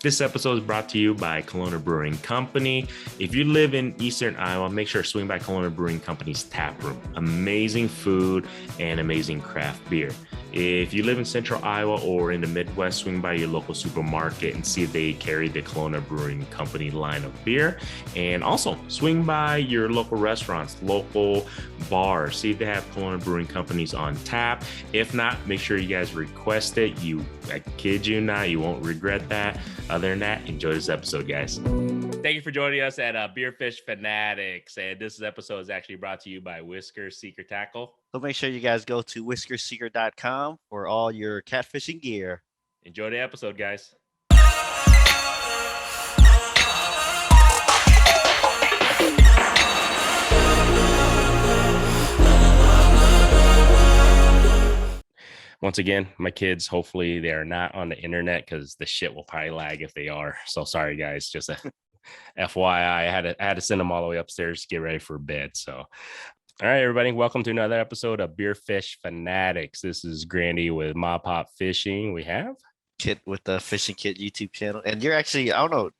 This episode is brought to you by Kalona Brewing Company. If you live in Eastern Iowa, make sure to swing by Kalona Brewing Company's tap room. Amazing food and amazing craft beer. If you live in Central Iowa or in the Midwest, swing by your local supermarket and see if they carry the Kalona Brewing Company line of beer. And also swing by your local restaurants, local bars, see if they have Kalona Brewing Companies on tap. If not, make sure you guys request it. I kid you not, you won't regret that. Other than that, enjoy this episode, guys. Thank you for joining us at Fish Fanatics. And this episode is actually brought to you by Whisker Secret Tackle. So make sure you guys go to whiskersecret.com for all your catfishing gear. Enjoy the episode, guys. Once again, my kids, hopefully they are not on the internet because the shit will probably lag if they are. So sorry, guys. Just a FYI, I had to send them all the way upstairs to get ready for bed. So, all right, everybody, welcome to another episode of Fish Fanatics. This is Grandy with Ma Pop Fishing. We have Kit with the Fishing Kit YouTube channel. And you're actually, I don't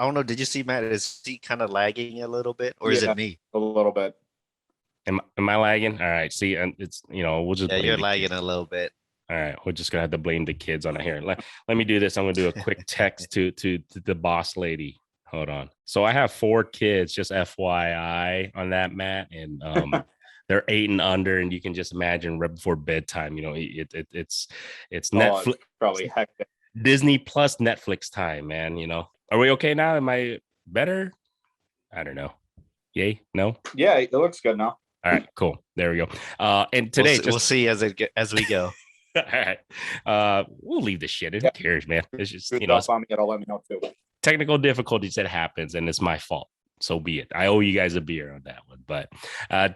know. Did you see, Matt? Is he kind of lagging a little bit, or is it me? A little bit. Am I lagging? All right. See, it's, we'll just. Yeah, you're lagging a little bit. All right. We're just going to have to blame the kids on it here. Let me do this. I'm going to do a quick text to the boss lady. Hold on. So I have 4 kids, just FYI on that, Matt. And they're 8 and under. And you can just imagine right before bedtime, it's Netflix. It's probably hectic. Disney plus Netflix time, man. Are we okay now? Am I better? I don't know. Yay? No? Yeah, it looks good now. All right, cool. There we go. And today we'll see as we go. All right. We'll leave this shit. Who cares, man? It's just on me, it'll let me know too. Technical difficulties that happens, and it's my fault. So be it. I owe you guys a beer on that one. But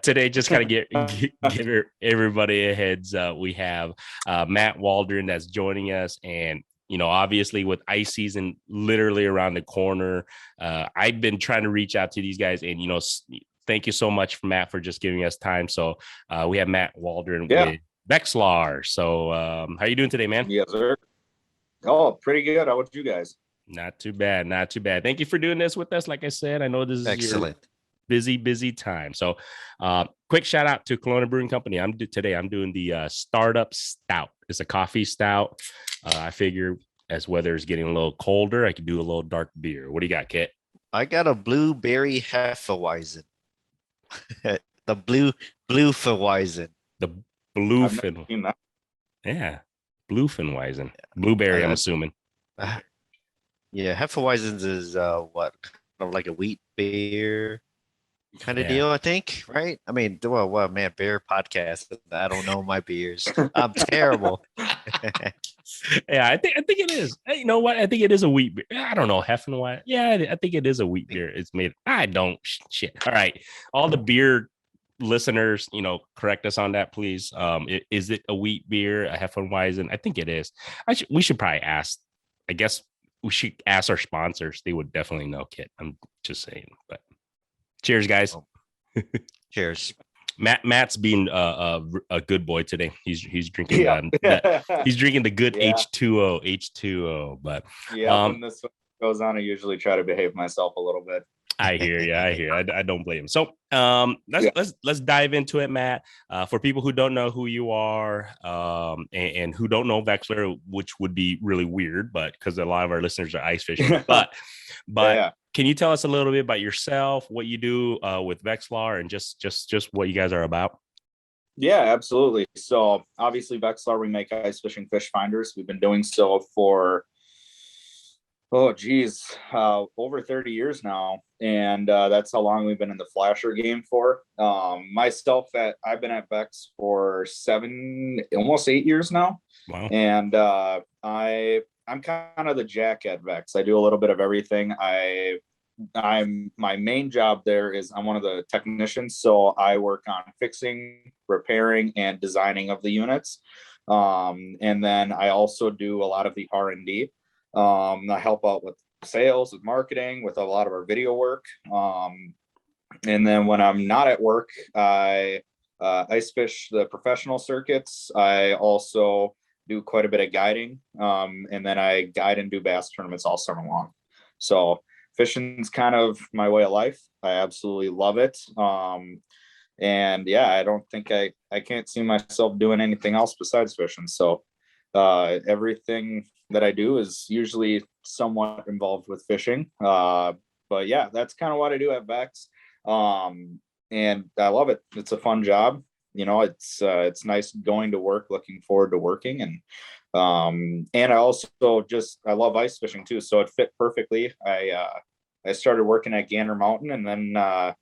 today, just kind of give everybody a heads up. We have Matt Waldron that's joining us, and obviously with ice season literally around the corner, I've been trying to reach out to these guys, and thank you so much, Matt, for just giving us time. So we have Matt Waldron with Vexilar. So how you doing today, man? Yes, sir. Oh, pretty good. How about you guys? Not too bad. Not too bad. Thank you for doing this with us. Like I said, I know this is excellent. Busy time. So quick shout out to Kalona Brewing Company. I'm doing the Startup Stout. It's a coffee stout. I figure as weather is getting a little colder, I could do a little dark beer. What do you got, Kit? I got a blueberry Hefeweizen. The Bluefeweizen. The Bluefin. Yeah. Bluefenweizen. Blueberry, I'm assuming. Yeah, Hefeweizens is what, kind of like a wheat beer kind of deal, I think, right? I mean, well, man, beer podcast. I don't know my beers. I'm terrible. Yeah, I think it is. You know what? I think it is a wheat beer. I don't know, Heffenweizen. Yeah, I think it is a wheat beer. It's made. I don't shit. All right, all the beer listeners, correct us on that, please. Is it a wheat beer, a Heffenweizen? I think it is. We should probably ask. I guess we should ask our sponsors. They would definitely know, Kit. I'm just saying. But cheers, guys. Cheers. Matt's being a good boy today. He's drinking. He's drinking the good H2O. But when this goes on, I usually try to behave myself a little bit. I hear you. I don't blame him. So let's dive into it, Matt. For people who don't know who you are and who don't know Vexilar, which would be really weird, but because a lot of our listeners are ice fishing. But can you tell us a little bit about yourself, what you do with Vexilar, and just what you guys are about? Yeah, absolutely. So obviously Vexilar, we make ice fishing fish finders. We've been doing so for over 30 years now. And that's how long we've been in the flasher game for. Myself, I've been at Vex for almost 8 years now. Wow. And I'm kind of the jack at Vex. I do a little bit of everything. My main job there is I'm one of the technicians. So I work on fixing, repairing, and designing of the units. And then I also do a lot of the R&D. I help out with sales, with marketing, with a lot of our video work. And then when I'm not at work, I ice fish the professional circuits. I also do quite a bit of guiding. And then I guide and do bass tournaments all summer long. So fishing's kind of my way of life. I absolutely love it. And yeah, I don't think I can't see myself doing anything else besides fishing. So everything that I do is usually somewhat involved with fishing. But yeah, that's kind of what I do at Vex. And I love it. It's a fun job. You know, it's nice going to work, looking forward to working. And I also I love ice fishing too. So it fit perfectly. I started working at Gander Mountain and then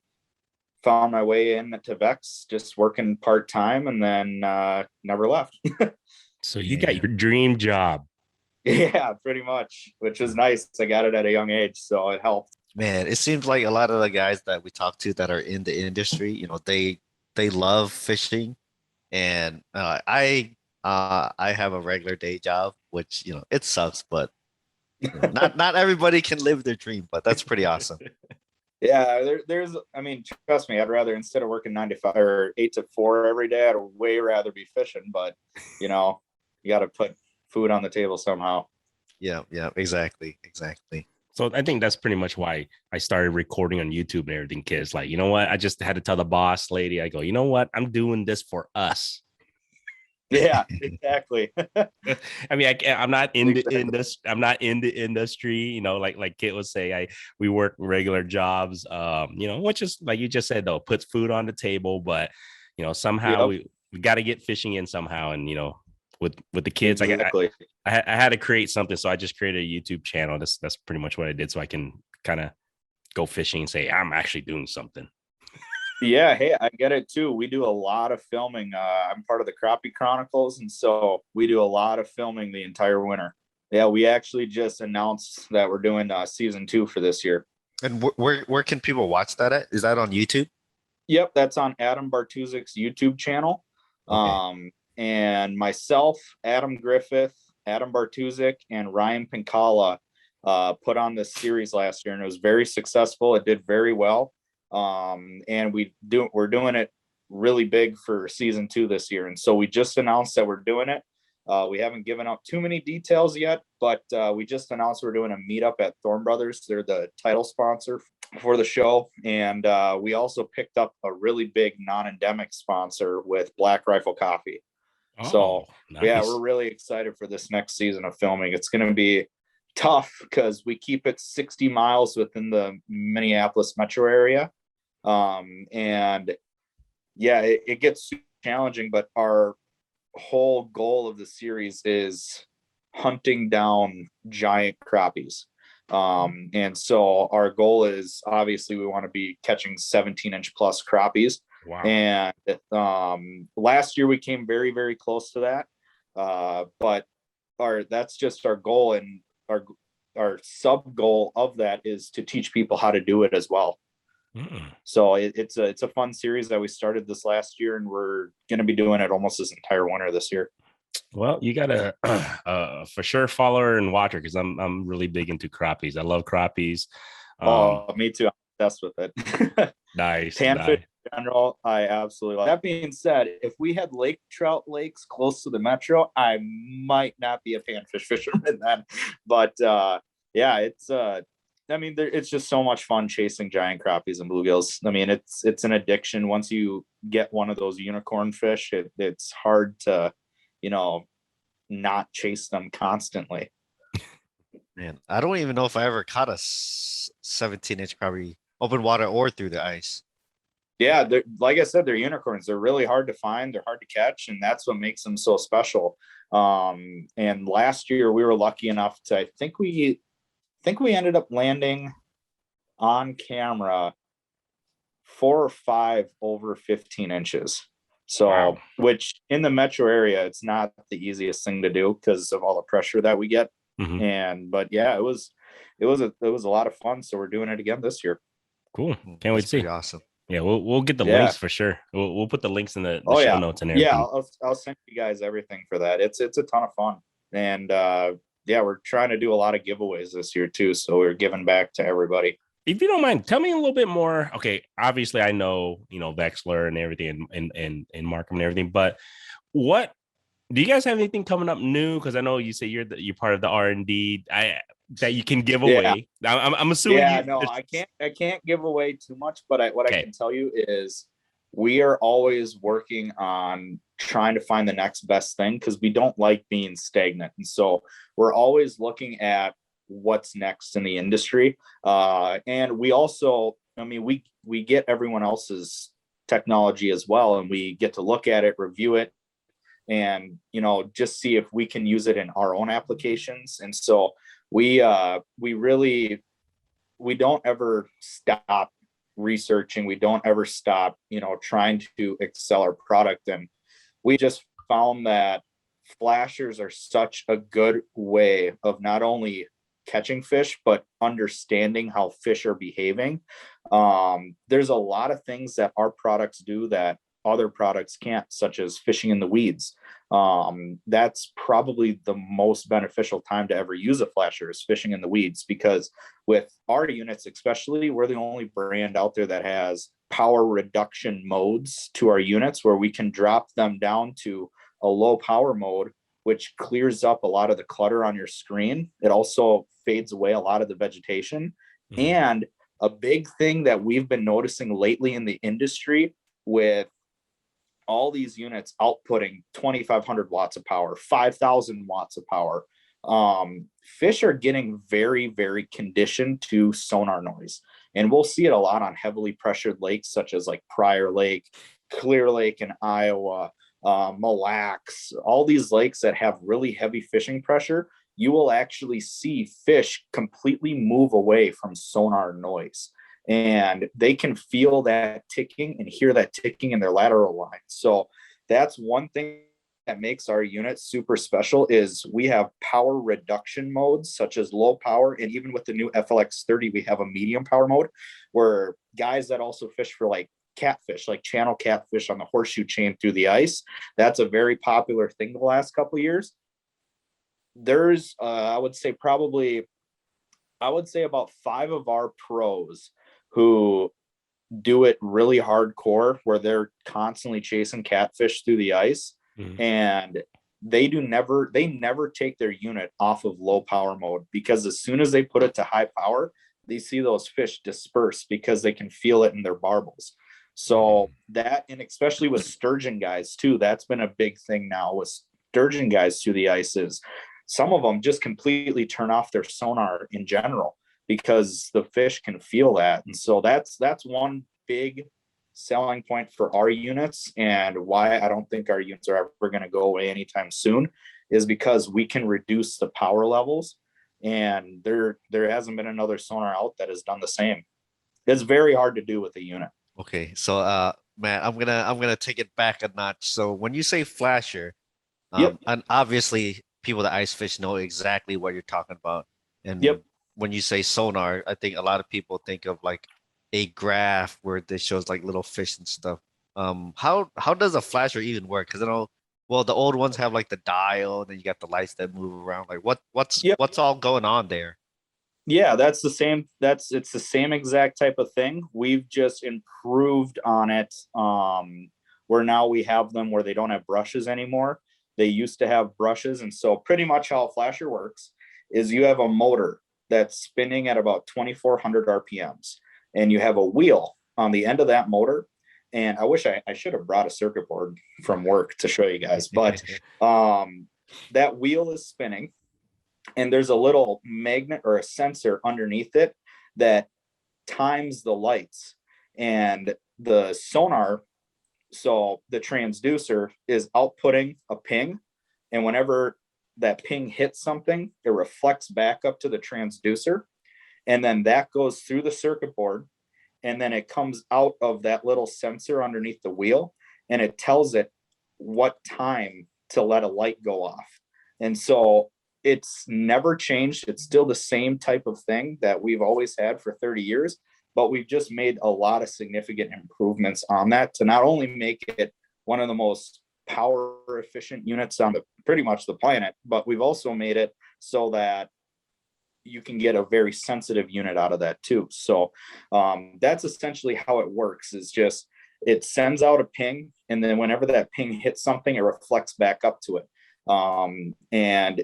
found my way in to Vex, just working part-time, and then never left. So you got your dream job. Yeah, pretty much, which is nice. I got it at a young age, so it helped. Man, it seems like a lot of the guys that we talk to that are in the industry, you know, they love fishing, and I have a regular day job, which, you know, it sucks, but you know, not everybody can live their dream, but that's pretty awesome. Yeah, I mean, trust me, I'd rather, instead of working 9 to 5 or 8 to 4 every day, I'd way rather be fishing. But you know, you got to put food on the table somehow. Yeah, exactly. So I think that's pretty much why I started recording on YouTube and everything, kids. Like, you know what? I just had to tell the boss lady, I go, you know what? I'm doing this for us. Yeah, exactly. I mean, I'm not in the industry. I'm not in the industry, you know, like Kit would say, we work regular jobs, you know, which is, like you just said, though, puts food on the table. But, you know, somehow we got to get fishing in somehow. And, you know, with the kids, exactly. I had to create something. So I just created a YouTube channel. That's pretty much what I did. So I can kind of go fishing and say, I'm actually doing something. Yeah, hey, I get it too. We do a lot of filming. I'm part of the Crappie Chronicles, and so we do a lot of filming the entire winter. Yeah, we actually just announced that we're doing season 2 for this year. And where can people watch that at? Is that on YouTube? Yep, that's on Adam Bartuzik's YouTube channel. Okay. And myself, Adam Griffith, Adam Bartuzik, and Ryan Pinkala put on this series last year, and it was very successful. It did very well. And we're doing it really big for season 2 this year. And so we just announced that we're doing it. We haven't given out too many details yet, but we just announced we're doing a meetup at Thorn Brothers. They're the title sponsor for the show. And we also picked up a really big non-endemic sponsor with Black Rifle Coffee. Oh, so nice. Yeah, we're really excited for this next season of filming. It's going to be tough because we keep it 60 miles within the Minneapolis metro area. And yeah, it gets challenging, but our whole goal of the series is hunting down giant crappies. And so our goal is, obviously, we want to be catching 17-inch plus crappies. Wow. And last year we came very, very close to that. But that's just our goal, and our sub goal of that is to teach people how to do it as well. So it's a fun series that we started this last year, and we're going to be doing it almost this entire winter this year. Well, you got to for sure follower and watcher, because I'm really big into crappies. I love crappies. Me too. I'm obsessed with it. Nice. Panfish in general, I absolutely love. That being said, if we had lake trout lakes close to the metro, I might not be a panfish fisherman then. But yeah, it's I mean, it's just so much fun chasing giant crappies and bluegills. I mean, it's an addiction. Once you get one of those unicorn fish, it's hard to, you know, not chase them constantly. Man, I don't even know if I ever caught a 17-inch crappie, open water or through the ice. Yeah, like I said, they're unicorns. They're really hard to find. They're hard to catch, and that's what makes them so special. And last year we were lucky enough to, I think we ended up landing on camera 4 or 5 over 15 inches. So, wow. Which in the metro area, it's not the easiest thing to do because of all the pressure that we get. Mm-hmm. But yeah, it was a lot of fun. So we're doing it again this year. Cool. Can't wait to see. Awesome. Yeah, we'll get the links for sure. We'll put the links in the show notes and everything. Yeah, I'll send you guys everything for that. It's a ton of fun. And yeah, we're trying to do a lot of giveaways this year too. So we're giving back to everybody. If you don't mind, tell me a little bit more. Okay, obviously I know, you know, Vexilar and everything and Markham and everything, but what Do you guys have anything coming up new? Because I know you say you're part of the R&D that you can give away. I'm assuming. Yeah, no, I can't give away too much, but what I can tell you is we are always working on trying to find the next best thing because we don't like being stagnant, and so we're always looking at what's next in the industry. And we also, I mean, we get everyone else's technology as well, and we get to look at it, review it, and just see if we can use it in our own applications. And so we don't ever stop researching. We don't ever stop trying to excel our product. And we just found that flashers are such a good way of not only catching fish but understanding how fish are behaving. There's a lot of things that our products do that other products can't, such as fishing in the weeds. That's probably the most beneficial time to ever use a flasher is fishing in the weeds, because with our units especially, we're the only brand out there that has power reduction modes to our units, where we can drop them down to a low power mode, which clears up a lot of the clutter on your screen. It also fades away a lot of the vegetation. Mm-hmm. And a big thing that we've been noticing lately in the industry, with all these units outputting 2,500 watts of power, 5,000 watts of power, fish are getting very, very conditioned to sonar noise. And we'll see it a lot on heavily pressured lakes, such as like Prior Lake, Clear Lake in Iowa, Mille Lacs, all these lakes that have really heavy fishing pressure. You will actually see fish completely move away from sonar noise, and they can feel that ticking and hear that ticking in their lateral line. So that's one thing that makes our unit super special, is we have power reduction modes such as low power. And even with the new FLX 30, we have a medium power mode where guys that also fish for like catfish, like channel catfish on the horseshoe chain through the ice, that's a very popular thing the last couple of years. There's I would say about 5 of our pros who do it really hardcore, where they're constantly chasing catfish through the ice. Mm-hmm. And they never take their unit off of low power mode, because as soon as they put it to high power, they see those fish disperse because they can feel it in their barbels. So that, and especially with sturgeon guys too, that's been a big thing now with sturgeon guys through the ice, is some of them just completely turn off their sonar in general, because the fish can feel that. And so that's one big selling point for our units, and why I don't think our units are ever going to go away anytime soon, is because we can reduce the power levels, and there hasn't been another sonar out that has done the same. It's very hard to do with a unit. Okay, so Matt, I'm gonna take it back a notch. So when you say flasher, yep. And obviously people that ice fish know exactly what you're talking about. And yep. When you say sonar, I think a lot of people think of like a graph where it shows like little fish and stuff. How does a flasher even work? Because I know, well, the old ones have like the dial, and then you got the lights that move around. Like what's all going on there? Yeah, it's the same exact type of thing. We've just improved on it. Where now we have them where they don't have brushes anymore. They used to have brushes. And so pretty much how a flasher works is you have a motor that's spinning at about 2,400 RPMs, and you have a wheel on the end of that motor. And I wish I should have brought a circuit board from work to show you guys, but that wheel is spinning, and there's a little magnet or a sensor underneath it that times the lights and the sonar. So the transducer is outputting a ping, and whenever that ping hits something, it reflects back up to the transducer, and then that goes through the circuit board, and then it comes out of that little sensor underneath the wheel, and it tells it what time to let a light go off. And so it's never changed. It's still the same type of thing that we've always had for 30 years, but we've just made a lot of significant improvements on that to not only make it one of the most power efficient units on pretty much the planet, but we've also made it so that you can get a very sensitive unit out of that too. So that's essentially how it works, is just it sends out a ping, and then whenever that ping hits something, it reflects back up to it. And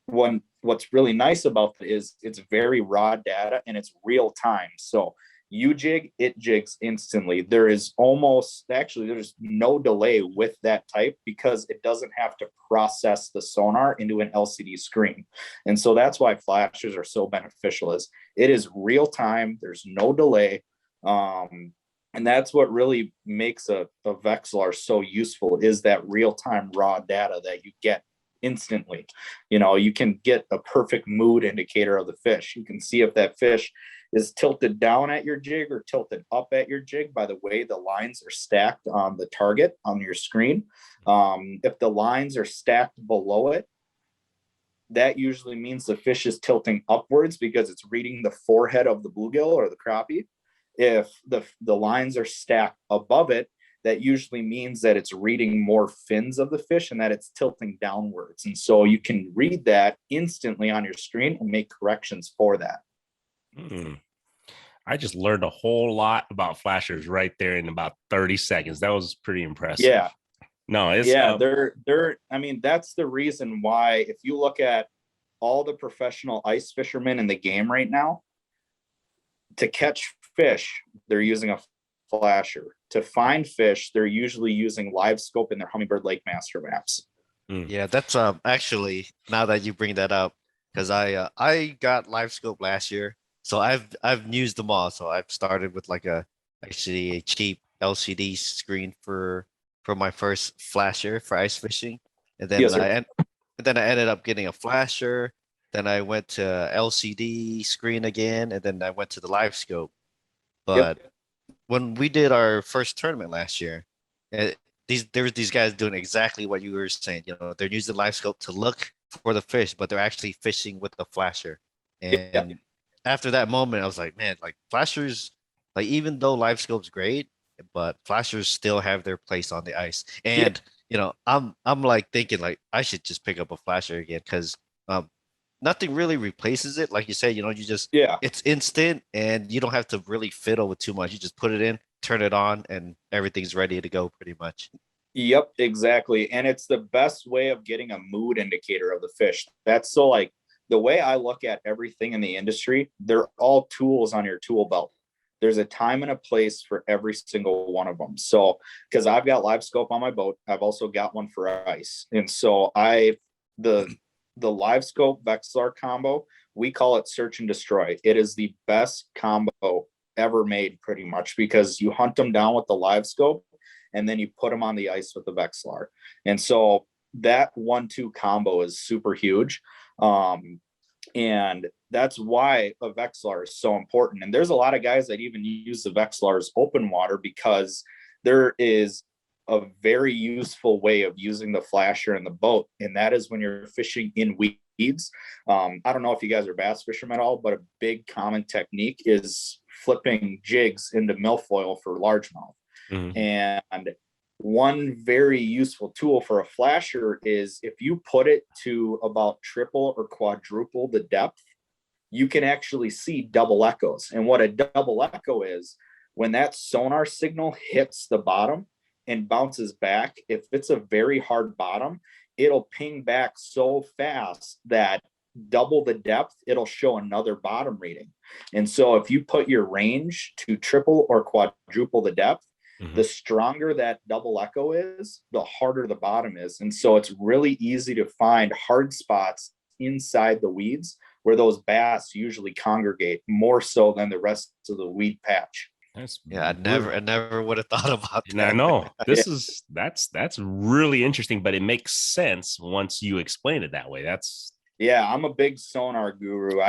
what's really nice about it is it's very raw data and it's real time. So you jig, it jigs instantly. There's no delay with that type because it doesn't have to process the sonar into an LCD screen. And so that's why flashes are so beneficial, is it is real time. There's no delay. And that's what really makes a Vexilar so useful, is that real time raw data that you get instantly. You can get a perfect mood indicator of the fish. You can see if that fish is tilted down at your jig or tilted up at your jig by the way the lines are stacked on the target on your screen. If the lines are stacked below it, that usually means the fish is tilting upwards because it's reading the forehead of the bluegill or the crappie. If the lines are stacked above it, that usually means that it's reading more fins of the fish and that it's tilting downwards. And so you can read that instantly on your screen and make corrections for that. I just learned a whole lot about flashers right there in about 30 seconds. That was pretty impressive. Yeah. No, it's I mean, that's the reason why, if you look at all the professional ice fishermen in the game right now, to catch fish, they're using a flasher. To find fish, they're usually using live scope in their Humminbird Lake Master maps. Yeah, that's actually, now that you bring that up, because I got live scope last year, so I've used them all. So I've started with like a cheap LCD screen for my first flasher for ice fishing, and then Yes, sir. I ended up getting a flasher. Then I went to LCD screen again, and then I went to the live scope. But when we did our first tournament last year, there was these guys doing exactly what you were saying. They're using the live scope to look for the fish, but they're actually fishing with the flasher. And after that moment, I was like, man, like flashers, like even though live scope's great, but flashers still have their place on the ice. And I'm like thinking like I should just pick up a flasher again, because nothing really replaces it. Like you said, you just it's instant and you don't have to really fiddle with too much. You just put it in, turn it on, and everything's ready to go pretty much. Yep, exactly. And it's the best way of getting a mood indicator of the fish. That's so, like, the way I look at everything in the industry, they're all tools on your tool belt. There's a time and a place for every single one of them. So, because I've got live scope on my boat, I've also got one for ice. And so the live scope Vexilar combo, we call it search and destroy. It is the best combo ever made, pretty much, because you hunt them down with the live scope and then you put them on the ice with the Vexilar. And so that 1-2 combo is super huge. And that's why a Vexilar is so important. And there's a lot of guys that even use the Vexilars open water, because there is a very useful way of using the flasher in the boat, and that is when you're fishing in weeds. I don't know if you guys are bass fishermen at all, but a big common technique is flipping jigs into milfoil for largemouth. And one very useful tool for a flasher is if you put it to about triple or quadruple the depth, you can actually see double echoes. And what a double echo is, when that sonar signal hits the bottom and bounces back, if it's a very hard bottom, it'll ping back so fast that double the depth, it'll show another bottom reading. And so if you put your range to triple or quadruple the depth, the stronger that double echo is, the harder the bottom is. And so it's really easy to find hard spots inside the weeds where those bass usually congregate, more so than the rest of the weed patch. I never would have thought about that. I know that's really interesting, but it makes sense once you explain it that way. I'm a big sonar guru.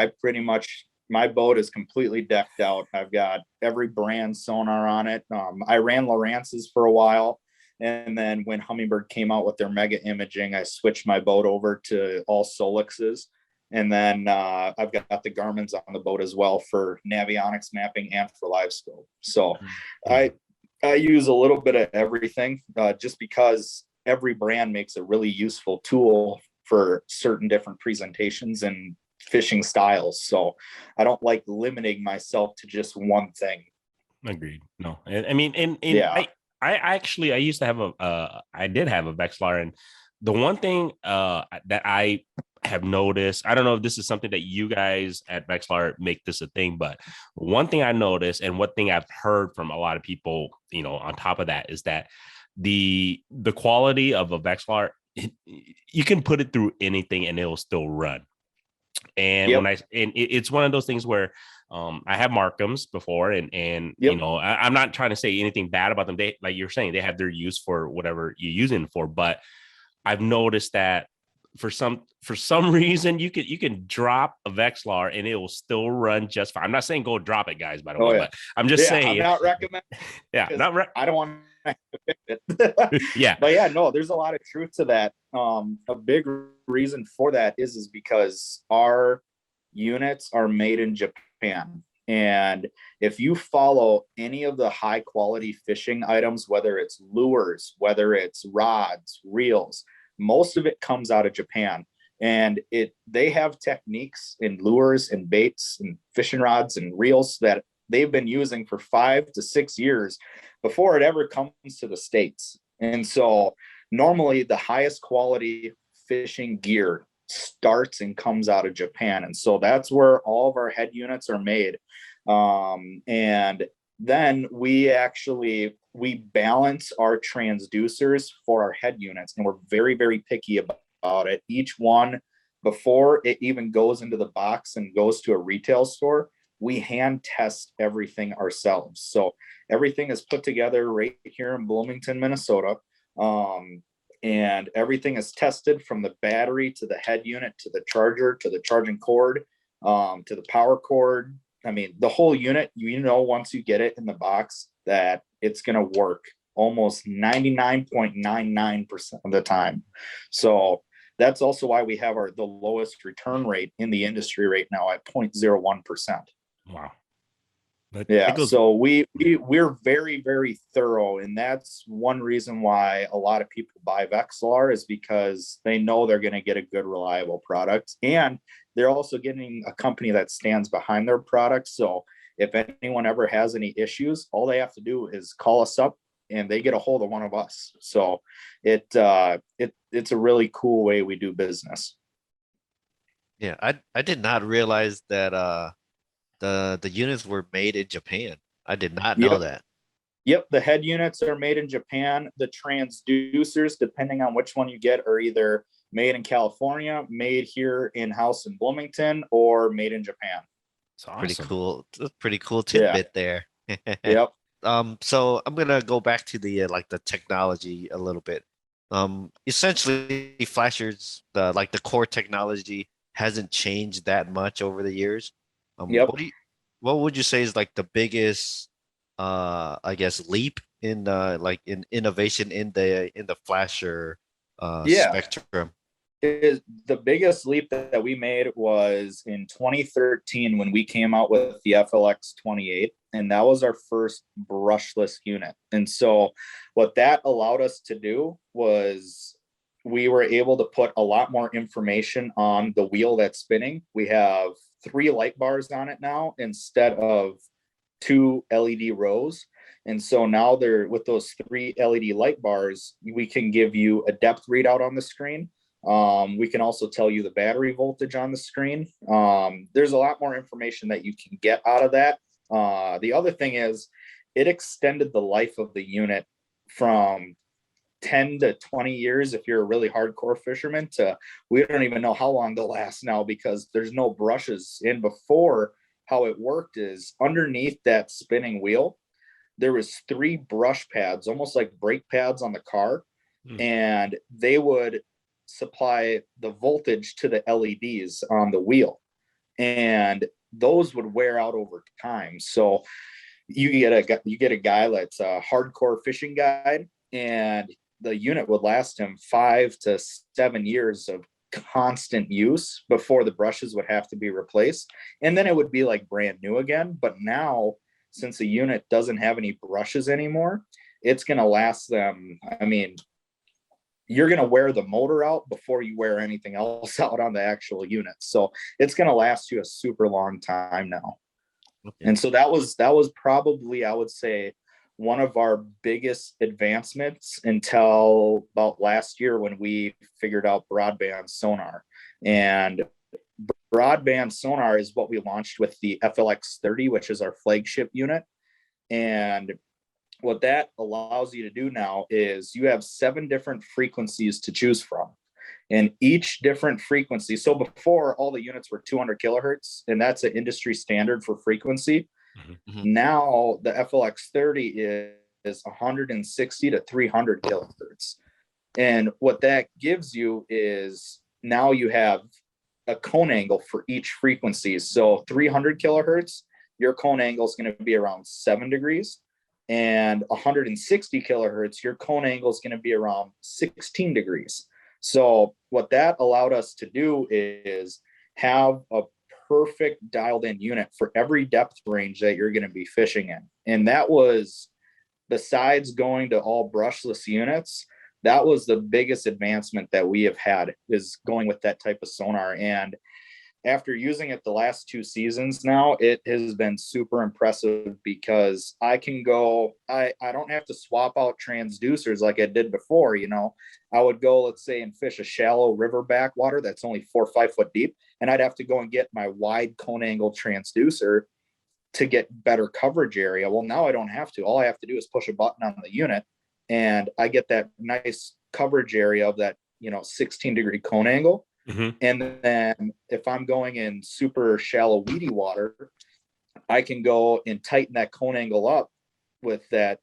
My boat is completely decked out. I've got every brand sonar on it. I ran Lowrance's for a while, and then when Humminbird came out with their mega imaging, I switched my boat over to all Solix's. And then I've got the Garmin's on the boat as well for navionics mapping and for live scope. So I use a little bit of everything, just because every brand makes a really useful tool for certain different presentations and fishing styles. So I don't like limiting myself to just one thing. Agreed. No, I mean, I used to have I did have a Vexilar, and the one thing that I have noticed, I don't know if this is something that you guys at Vexilar make this a thing, but one thing I noticed and one thing I've heard from a lot of people, you know, on top of that is that the quality of a Vexilar, you can put it through anything and it'll still run. And Yep. It's one of those things where I have Markhams before, and Yep. you know, I'm not trying to say anything bad about them. They, like you're saying, they have their use for whatever you're using it for, but I've noticed that for some reason you can drop a Vexilar and it will still run just fine. I'm not saying go drop it, guys, by the way, Yeah. but I'm just saying. I'm not recommending. Yeah, I don't want to fix it. Yeah. But yeah, no, there's a lot of truth to that. A big reason for that is because our units are made in Japan. And if you follow any of the high quality fishing items, whether it's lures, whether it's rods, reels, most of it comes out of Japan. And they have techniques in lures and baits and fishing rods and reels that they've been using for 5 to 6 years before it ever comes to the States. And so normally the highest quality fishing gear starts and comes out of Japan. And so that's where all of our head units are made. And then we balance our transducers for our head units, and we're very, very picky about it. Each one, before it even goes into the box and goes to a retail store, we hand test everything ourselves. So everything is put together right here in Bloomington, Minnesota. And everything is tested from the battery to the head unit, to the charger, to the charging cord, to the power cord. I mean, the whole unit, you know, once you get it in the box, that it's going to work almost 99.99% of the time. So that's also why we have the lowest return rate in the industry right now at 0.01%. Wow. Yeah, so we're very, very thorough, and that's one reason why a lot of people buy Vexilar, is because they know they're going to get a good, reliable product, and they're also getting a company that stands behind their product. So if anyone ever has any issues, all they have to do is call us up, and they get a hold of one of us. So it's a really cool way we do business. Yeah, I did not realize that the units were made in Japan. I did not know that. Yep, the head units are made in Japan. The transducers, depending on which one you get, are either made in California, made here in-house in Bloomington, or made in Japan. It's awesome. Pretty cool tidbit there. Yep. So I'm gonna go back to the the technology a little bit. Essentially, flashers, the core technology hasn't changed that much over the years. Yep. What would you say is like the biggest I guess leap in in innovation in the flasher spectrum? The biggest leap that we made was in 2013 when we came out with the FLX 28, and that was our first brushless unit. And so what that allowed us to do was we were able to put a lot more information on the wheel that's spinning. We have 3 light bars on it now instead of 2 LED rows. And so now with those 3 LED light bars, we can give you a depth readout on the screen. We can also tell you the battery voltage on the screen. There's a lot more information that you can get out of that. The other thing is it extended the life of the unit from 10 to 20 years if you're a really hardcore fisherman to we don't even know how long they'll last now because there's no brushes. And before, how it worked is underneath that spinning wheel, there was 3 brush pads, almost like brake pads on the car, and they would supply the voltage to the LEDs on the wheel, and those would wear out over time. So you get a guy that's a hardcore fishing guide, and the unit would last him 5 to 7 years of constant use before the brushes would have to be replaced, and then it would be like brand new again. But now, since the unit doesn't have any brushes anymore, it's going to last them. I mean, you're going to wear the motor out before you wear anything else out on the actual unit. So it's going to last you a super long time now. Okay. And so that was probably, I would say, one of our biggest advancements until about last year when we figured out broadband sonar. And broadband sonar is what we launched with the FLX 30, which is our flagship unit. And what that allows you to do now is you have 7 different frequencies to choose from. And each different frequency. So before, all the units were 200 kilohertz, and that's an industry standard for frequency. Mm-hmm. Now the FLX 30 is 160 to 300 kilohertz. And what that gives you is now you have a cone angle for each frequency. So 300 kilohertz, your cone angle is going to be around 7 degrees. And 160 kilohertz, your cone angle is going to be around 16 degrees. So what that allowed us to do is have a perfect dialed in unit for every depth range that you're going to be fishing in. And that was, besides going to all brushless units, that was the biggest advancement that we have had, is going with that type of sonar. And after using it the last 2 seasons now, it has been super impressive because I can go, I don't have to swap out transducers like I did before. You know, I would go, let's say, and fish a shallow river backwater that's only 4 or 5 foot deep, and I'd have to go and get my wide cone angle transducer to get better coverage area. Well, now I don't have to. All I have to do is push a button on the unit, and I get that nice coverage area of that, 16-degree cone angle. Mm-hmm. And then if I'm going in super shallow weedy water, I can go and tighten that cone angle up with that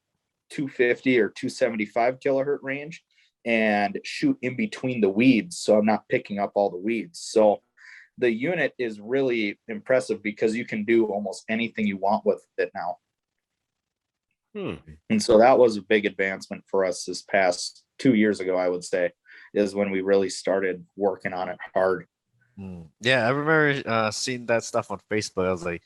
250 or 275 kilohertz range and shoot in between the weeds, so I'm not picking up all the weeds. So the unit is really impressive because you can do almost anything you want with it now. And so that was a big advancement for us this past 2 years ago, I would say, is when we really started working on it hard. Yeah, I remember seeing that stuff on Facebook. I was like,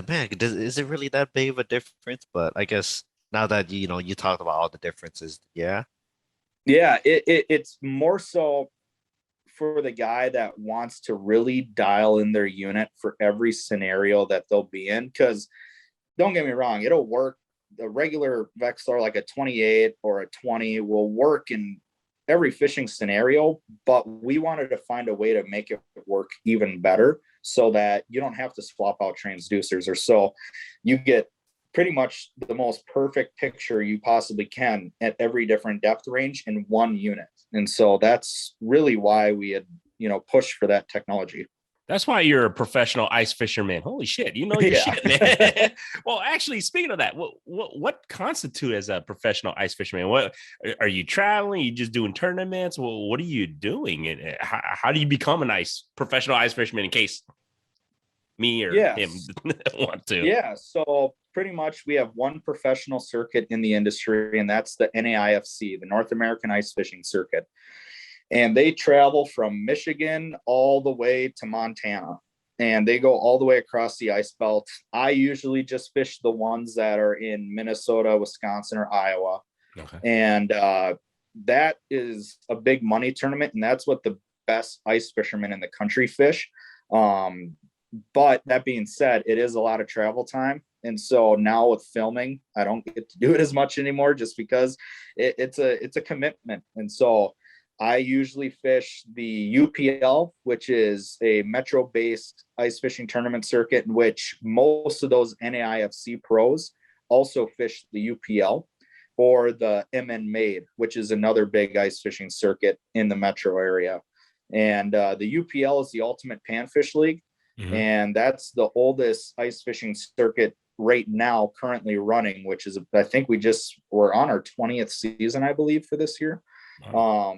man, is it really that big of a difference? But I guess now that you talked about all the differences, yeah, it's more so for the guy that wants to really dial in their unit for every scenario that they'll be in. Because don't get me wrong, it'll work. The regular Vexilar, like a 28 or a 20, will work in every fishing scenario, but we wanted to find a way to make it work even better so that you don't have to swap out transducers, or so you get pretty much the most perfect picture you possibly can at every different depth range in one unit. And so that's really why we had, pushed for that technology. That's why you're a professional ice fisherman. Holy shit, you know your shit, man. Well, actually, speaking of that, what constitutes as a professional ice fisherman? What are you traveling? Are you just doing tournaments? Well, what are you doing? And how do you become a professional ice fisherman in case me or him want to? Yeah, so pretty much we have one professional circuit in the industry, and that's the NAIFC, the North American Ice Fishing Circuit. And they travel from Michigan all the way to Montana, and they go all the way across the ice belt. I usually just fish the ones that are in Minnesota, Wisconsin, or Iowa. Okay. And that is a big money tournament, and that's what the best ice fishermen in the country fish. But that being said, it is a lot of travel time. And so now with filming, I don't get to do it as much anymore just because it's a commitment. And so I usually fish the UPL, which is a metro-based ice fishing tournament circuit in which most of those NAIFC pros also fish the UPL, or the MN Made, which is another big ice fishing circuit in the metro area. And the UPL is the Ultimate Panfish League, and that's the oldest ice fishing circuit right now currently running, which is, I think we're on our 20th season, I believe, for this year. Wow.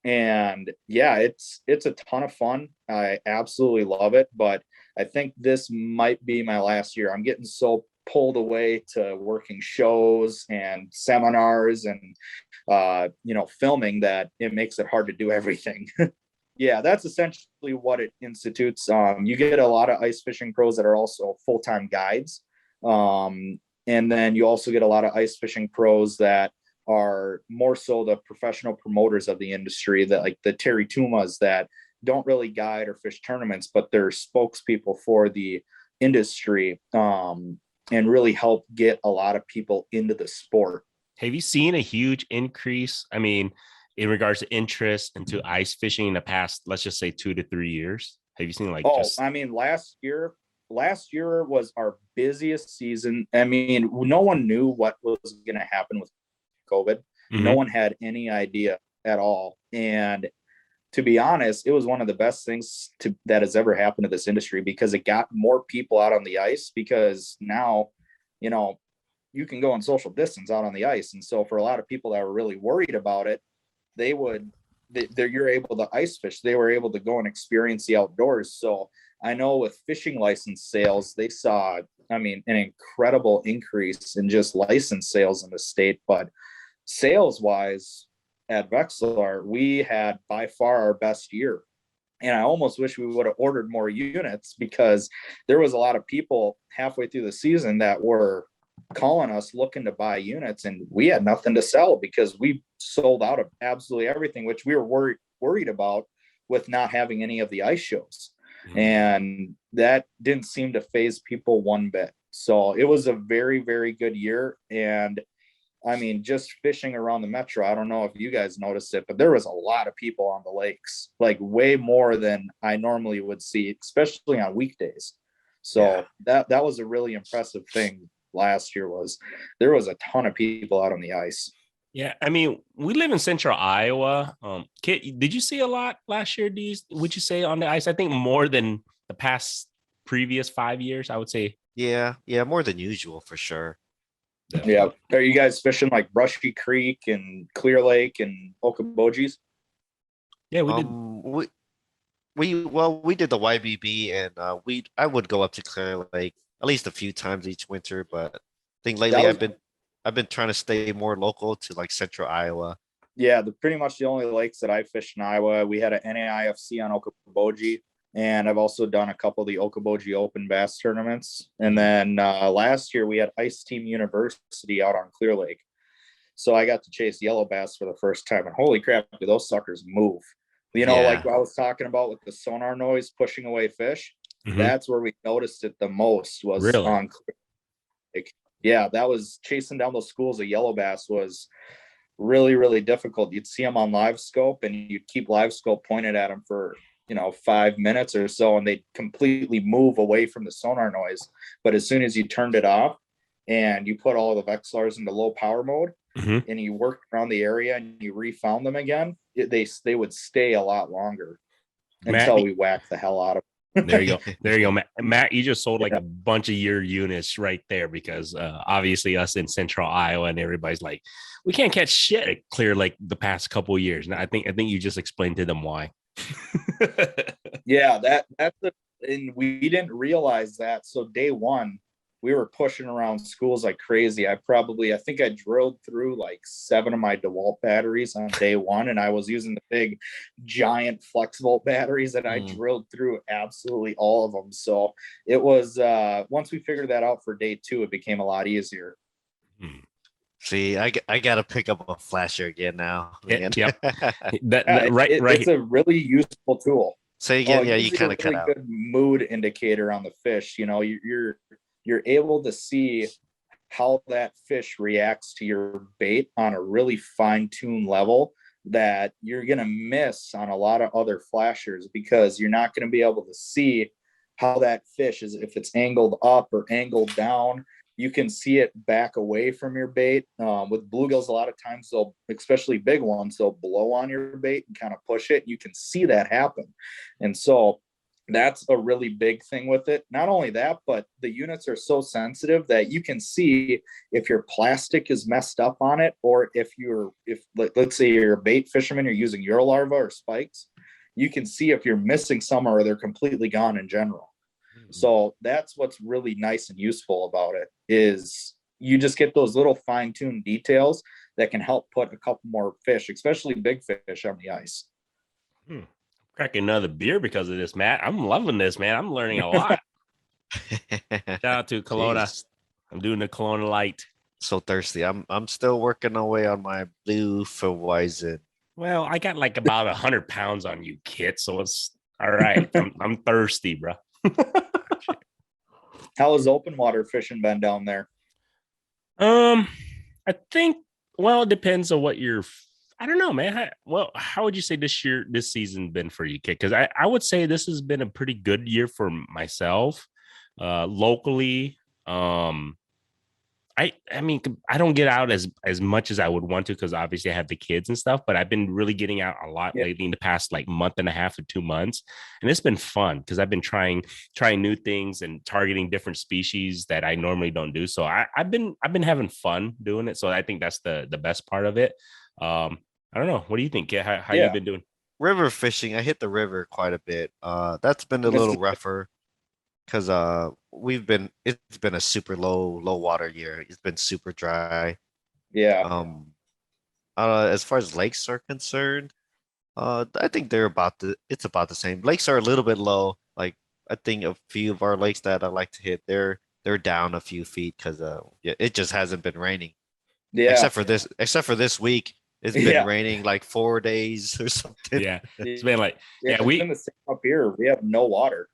And yeah, it's a ton of fun. I absolutely love it, but I think this might be my last year. I'm getting so pulled away to working shows and seminars and filming that it makes it hard to do everything. Yeah, that's essentially what it institutes. You get a lot of ice fishing pros that are also full-time guides, and then you also get a lot of ice fishing pros that are more so the professional promoters of the industry, that like the Terry Tumas that don't really guide or fish tournaments, but they're spokespeople for the industry. and really help get a lot of people into the sport. Have you seen a huge increase? I mean, in regards to interest into ice fishing in the past, let's just say 2 to 3 years. Have you seen I mean, last year was our busiest season. I mean, no one knew what was going to happen with COVID. Mm-hmm. No one had any idea at all. And to be honest, it was one of the best things that has ever happened to this industry, because it got more people out on the ice, because now, you can go on social distance out on the ice. And so for a lot of people that were really worried about it, you're able to ice fish. They were able to go and experience the outdoors. So I know with fishing license sales, they saw, an incredible increase in just license sales in the state. But sales wise at Vexilar, we had by far our best year. And I almost wish we would have ordered more units, because there was a lot of people halfway through the season that were calling us looking to buy units, and we had nothing to sell because we sold out of absolutely everything, which we were worried about with not having any of the ice shows. Mm-hmm. And that didn't seem to faze people one bit. So it was a very, very good year. And just fishing around the metro, I don't know if you guys noticed it, but there was a lot of people on the lakes, like way more than I normally would see, especially on weekdays. So that was a really impressive thing last year. There was a ton of people out on the ice. Yeah, we live in central Iowa. Kit, did you see a lot last year? Would you say on the ice? I think more than the previous 5 years, I would say. Yeah, more than usual for sure. Definitely. Yeah. Are you guys fishing like Brushy Creek and Clear Lake and Okoboji's? Yeah, we did. We did the YBB, and I would go up to Clear Lake at least a few times each winter, but I think lately I've been trying to stay more local to like central Iowa. Yeah, pretty much the only lakes that I fished in Iowa. We had an NAIFC on Okoboji, and I've also done a couple of the Okoboji Open Bass tournaments. And then last year we had Ice Team University out on Clear Lake. So I got to chase yellow bass for the first time, and holy crap, do those suckers move. Like I was talking about with the sonar noise pushing away fish. Mm-hmm. That's where we noticed it the most, was really? On Clear Lake. Yeah, that was chasing down those schools of yellow bass was really, really difficult. You'd see them on live scope, and you'd keep live scope pointed at them for 5 minutes or so, and they completely move away from the sonar noise. But as soon as you turned it off and you put all the Vexilars into low power mode, mm-hmm. and you worked around the area and you refound them again, they would stay a lot longer until we whacked the hell out of them. There you go. Matt, you just sold like a bunch of your units right there, because obviously us in central Iowa and everybody's like, we can't catch shit at Clear Lake the past couple of years. And I think you just explained to them why. Yeah, and we didn't realize that. So day one, we were pushing around schools like crazy. I think I drilled through like 7 of my DeWalt batteries on day one, and I was using the big giant FlexVolt batteries, and I drilled through absolutely all of them. So it was, once we figured that out for day 2, it became a lot easier. See, I got to pick up a flasher again now. Yep. It's a really useful tool. Say again, you kind of cut out. Good mood indicator on the fish. You're able to see how that fish reacts to your bait on a really fine-tuned level that you're going to miss on a lot of other flashers, because you're not going to be able to see how that fish is, if it's angled up or angled down. You can see it back away from your bait. With bluegills, a lot of times especially big ones, they'll blow on your bait and kind of push it. You can see that happen. And so that's a really big thing with it. Not only that, but the units are so sensitive that you can see if your plastic is messed up on it, or if let's say you're a bait fisherman, you're using Eurolarva or spikes, you can see if you're missing some or they're completely gone in general. So that's what's really nice and useful about it, is you just get those little fine-tuned details that can help put a couple more fish, especially big fish, on the ice. Cracking another beer because of this, Matt. I'm loving this, man. I'm learning a lot. Shout out to Kalona. Jeez. I'm doing the Kalona Light. So thirsty. I'm still working away on my blue Weizen. Well, I got like about 100 pounds on you, Kit. So it's all right. I'm thirsty, bro. How has open water fishing been down there? I think, well, it depends on what I don't know, man. How would you say this season been for you, kid? Because I would say this has been a pretty good year for myself, locally. I mean, I don't get out as much as I would want to because obviously I have the kids and stuff, but I've been really getting out a lot lately in the past like month and a half to 2 months. And it's been fun because I've been trying new things and targeting different species that I normally don't do. So I've been having fun doing it. So I think that's the best part of it. I don't know. What do you think? Kid? How you been doing? River fishing. I hit the river quite a bit. That's been a little rougher because it's been a super low water year. It's been super dry. Yeah. As far as lakes are concerned, I think it's about the same. Lakes are a little bit low. Like I think a few of our lakes that I like to hit, they're down a few feet because it just hasn't been raining. Yeah. Except for this week, it's been raining like 4 days or something. Yeah, it's been like it's been the same up here. We have no water.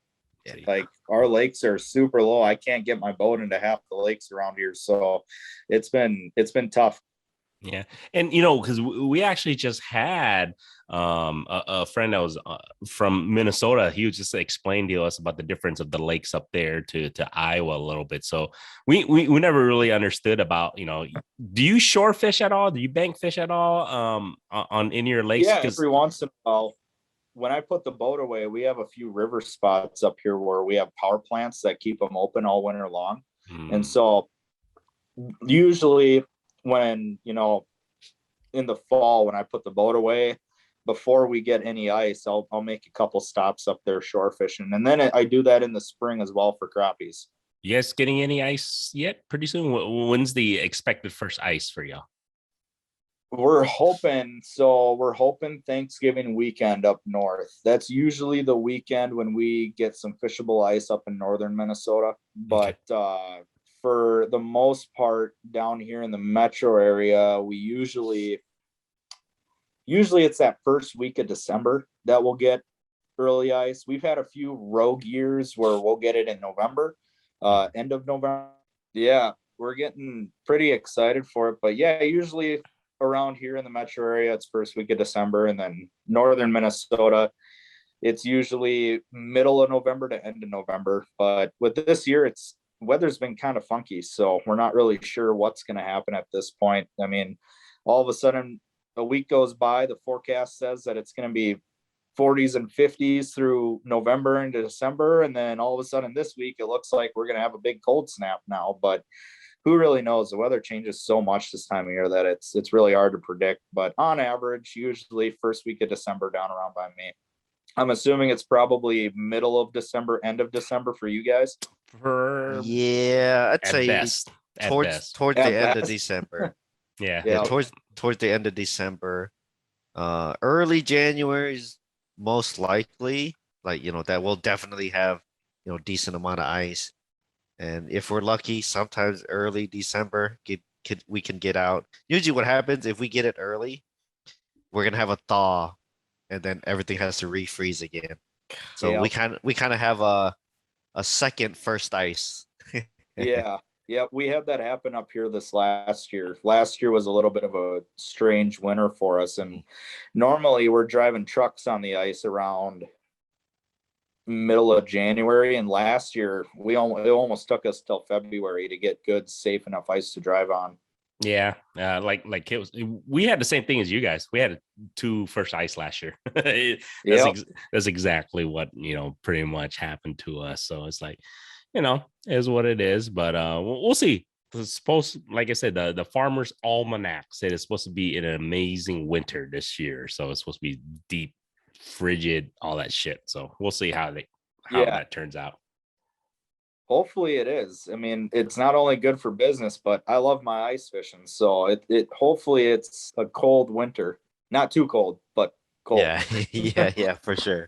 Like our lakes are super low. I can't get my boat into half the lakes around here, so it's been tough. Yeah, and because we actually just had a friend that was from Minnesota. He was just explaining to us about the difference of the lakes up there to Iowa a little bit. So we never really understood about do you shore fish at all? Do you bank fish at all on in your lakes? Yeah, every once in a while. When I put the boat away, we have a few river spots up here where we have power plants that keep them open all winter long. And so usually when, in the fall, when I put the boat away, before we get any ice, I'll make a couple stops up there shore fishing. And then I do that in the spring as well for crappies. You guys getting any ice yet? Pretty soon? When's the expected first ice for y'all? We're hoping Thanksgiving weekend up north. That's usually the weekend when we get some fishable ice up in northern Minnesota. But for the most part down here in the metro area, we usually it's that first week of December that we'll get early ice. We've had a few rogue years where we'll get it in November, end of November. Yeah, we're getting pretty excited for it. But yeah, usually around here in the metro area, it's first week of December, and then northern Minnesota, it's usually middle of November to end of November. But with this year, weather's been kind of funky, so we're not really sure what's going to happen at this point. I mean, all of a sudden a week goes by, the forecast says that it's going to be 40s and 50s through November into December, and then all of a sudden this week it looks like we're going to have a big cold snap now. But who really knows? The weather changes so much this time of year that it's really hard to predict. But on average, usually first week of December down around by me. I'm assuming it's probably middle of December, end of December for you guys. I'd say best. Towards the end of December. Yeah, towards the end of December. Early January is most likely, like that we'll definitely have decent amount of ice. And if we're lucky, sometimes early December, we can get out. Usually what happens if we get it early, we're going to have a thaw and then everything has to refreeze again. So we kind of have a second first ice. Yeah. We had that happen up here this last year. Last year was a little bit of a strange winter for us. And normally we're driving trucks on the ice around middle of January, and last year it almost took us till February to get good, safe enough ice to drive on. Yeah, like it was. We had the same thing as you guys. We had 2 first ice last year. That's exactly what pretty much happened to us. So it's like, is what it is. But we'll see. It's supposed, like I said, the Farmer's Almanac said it's supposed to be an amazing winter this year. So it's supposed to be deep, frigid, all that shit. So we'll see how that turns out. Hopefully it is. I mean, it's not only good for business, but I love my ice fishing. So it hopefully it's a cold winter, not too cold, but cold. Yeah, for sure.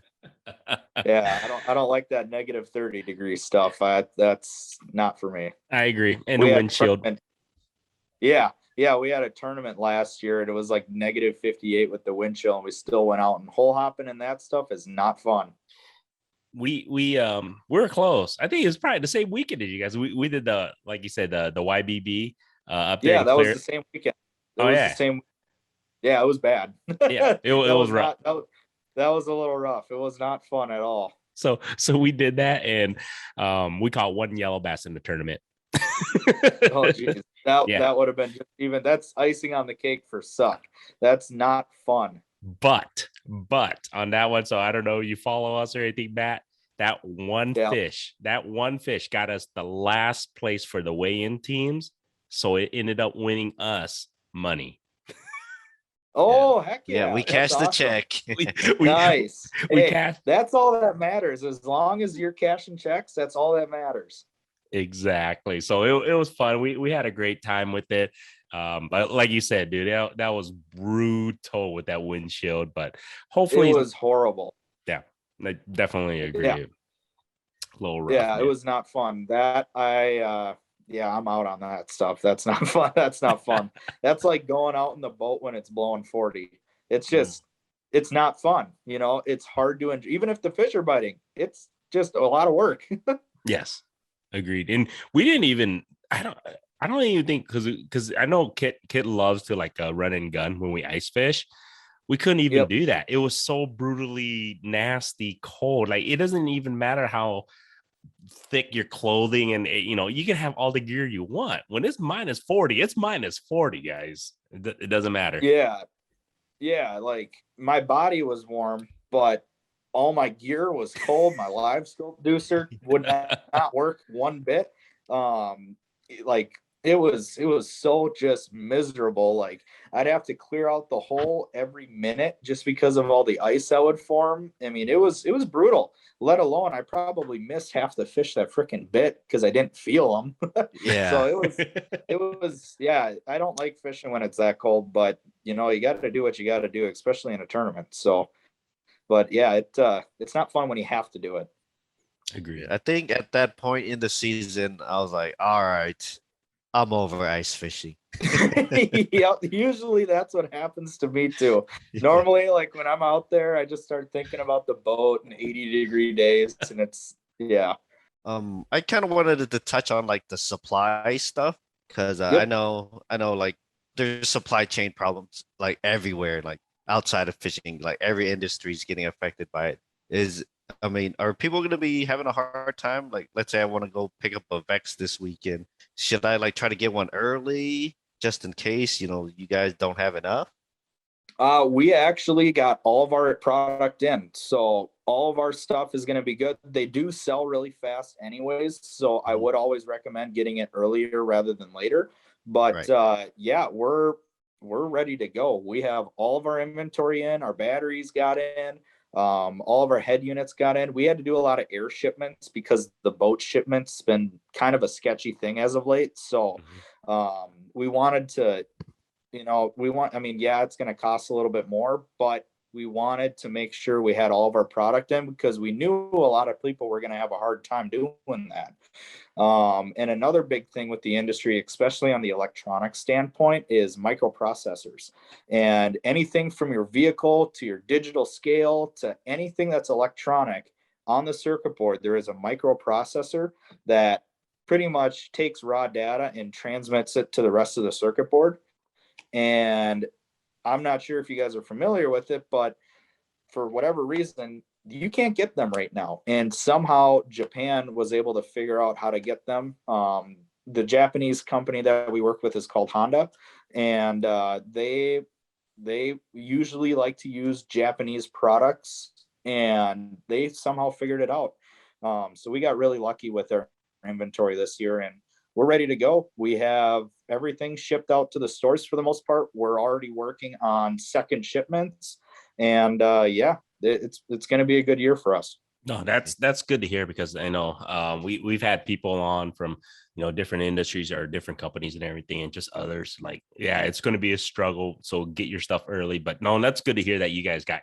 Yeah, I don't like that negative 30 degree stuff. That's not for me. I agree. And the windshield. Yeah, we had a tournament last year and it was like negative 58 with the wind chill, and we still went out, and hole hopping and that stuff is not fun. we were close. I think it was probably the same weekend as you guys. We did the, like you said, the YBB up there Yeah, in that was Clear. the same weekend. It Oh was the yeah, same. Yeah, it was bad. yeah. It was rough. That was a little rough. It was not fun at all. So we did that, and we caught one yellow bass in the tournament. Oh geez, Yeah. that would have been that's icing on the cake for suck. That's not fun. But on that one, so I don't know, you follow us or anything, Matt. That one fish got us the last place for the weigh-in teams. So it ended up winning us money. Oh, heck yeah. Yeah, we That's cashed the awesome. check. Nice. We Hey, cashed. that's all that matters. As long as you're cashing checks, that's all that matters. Exactly. So it was fun. We had a great time with it. But like you said, dude, that was brutal with that windshield. But hopefully It was horrible. Yeah, I definitely agree. Yeah. A little rough. Yeah, it was not fun. I'm out on that stuff. That's not fun. That's not fun. That's like going out in the boat when it's blowing 40. It's just, it's not fun. You know, it's hard to enjoy. Even if the fish are biting, it's just a lot of work. Yes, agreed. And we didn't even, I don't even think, because I know Kit loves to like run and gun when we ice fish. We couldn't even do that. It was so brutally nasty cold. Like, it doesn't even matter how thick your clothing and you can have all the gear you want. When it's -40, it's -40, guys. It doesn't matter. Yeah, like my body was warm, but all my gear was cold. My live scope deucer would not work one bit. Like it was so just miserable. Like I'd have to clear out the hole every minute just because of all the ice that would form. I mean, it was brutal. Let alone I probably missed half the fish that freaking bit because I didn't feel them. Yeah. So it was yeah. I don't like fishing when it's that cold, but you got to do what you got to do, especially in a tournament. So, but yeah, it's not fun when you have to do it. Agreed. I think at that point in the season, I was like, all right, I'm over ice fishing. Yeah, usually that's what happens to me too. Normally, like when I'm out there, I just start thinking about the boat and 80-degree days, and it's I kind of wanted to touch on like the supply stuff because I know like there's supply chain problems like everywhere, like outside of fishing, like every industry is getting affected by it. Are people going to be having a hard time? Like, let's say I want to go pick up a Vex this weekend. Should I like try to get one early just in case, you guys don't have enough? We actually got all of our product in. So all of our stuff is going to be good. They do sell really fast anyways. So I would always recommend getting it earlier rather than later. But yeah, we're ready to go. We have all of our inventory in, our batteries got in. All of our head units got in. We had to do a lot of air shipments because the boat shipments been kind of a sketchy thing as of late. So we wanted to, it's going to cost a little bit more, but we wanted to make sure we had all of our product in because we knew a lot of people were going to have a hard time doing that. And another big thing with the industry, especially on the electronic standpoint, is microprocessors. And anything from your vehicle to your digital scale to anything that's electronic on the circuit board, there is a microprocessor that pretty much takes raw data and transmits it to the rest of the circuit board. And I'm not sure if you guys are familiar with it, but for whatever reason, you can't get them right now. And somehow Japan was able to figure out how to get them. The Japanese company that we work with is called Honda, and they usually like to use Japanese products, and they somehow figured it out. So we got really lucky with their inventory this year, and we're ready to go. We have everything shipped out to the stores for the most part. We're already working on second shipments, and it's going to be a good year for us. No, that's good to hear because I know we've had people on from different industries or different companies and everything, and just others like it's going to be a struggle. So get your stuff early, but no, that's good to hear that you guys got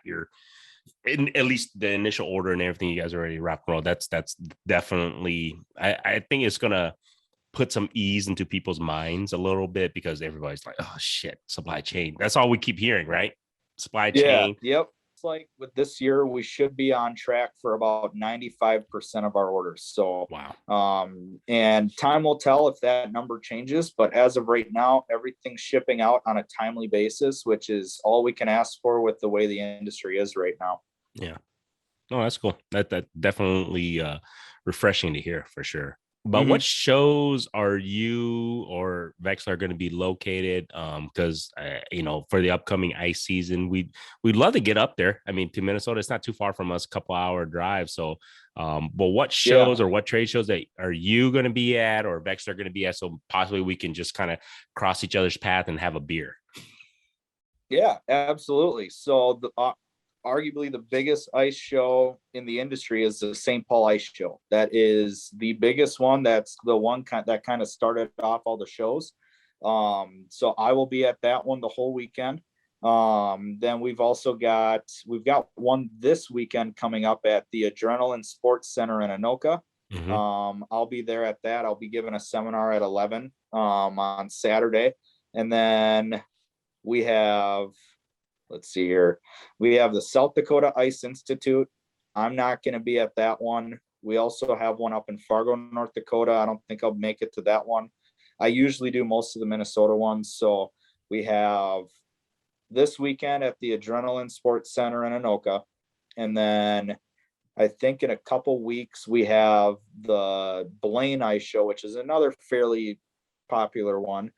at least the initial order and everything. You guys are already rock and roll. That's definitely I think it's gonna put some ease into people's minds a little bit because everybody's like, oh shit, supply chain. That's all we keep hearing, right? Supply chain. Yep. like with this year, we should be on track for about 95% of our orders. So, wow. And time will tell if that number changes. But as of right now, everything's shipping out on a timely basis, which is all we can ask for with the way the industry is right now. Yeah. Oh, that's cool. That definitely refreshing to hear for sure. But what shows are you or Vexilar going to be located? Because for the upcoming ice season, we'd love to get up there. I mean, to Minnesota, it's not too far from us, a couple hour drive. So, but what shows or what trade shows that are you going to be at, or Vexilar going to be at? So possibly we can just kind of cross each other's path and have a beer. Yeah, absolutely. So arguably the biggest ice show in the industry is the St. Paul Ice Show. That is the biggest one. That's the one that kind of started off all the shows. So I will be at that one the whole weekend. Then we've got one this weekend coming up at the Adrenaline Sports Center in Anoka. I'll be there at that. I'll be giving a seminar at 11 on Saturday. And then we have, let's see here. We have the South Dakota Ice Institute. I'm not going to be at that one. We also have one up in Fargo, North Dakota. I don't think I'll make it to that one. I usually do most of the Minnesota ones. So we have this weekend at the Adrenaline Sports Center in Anoka. And then I think in a couple weeks, we have the Blaine Ice Show, which is another fairly popular one.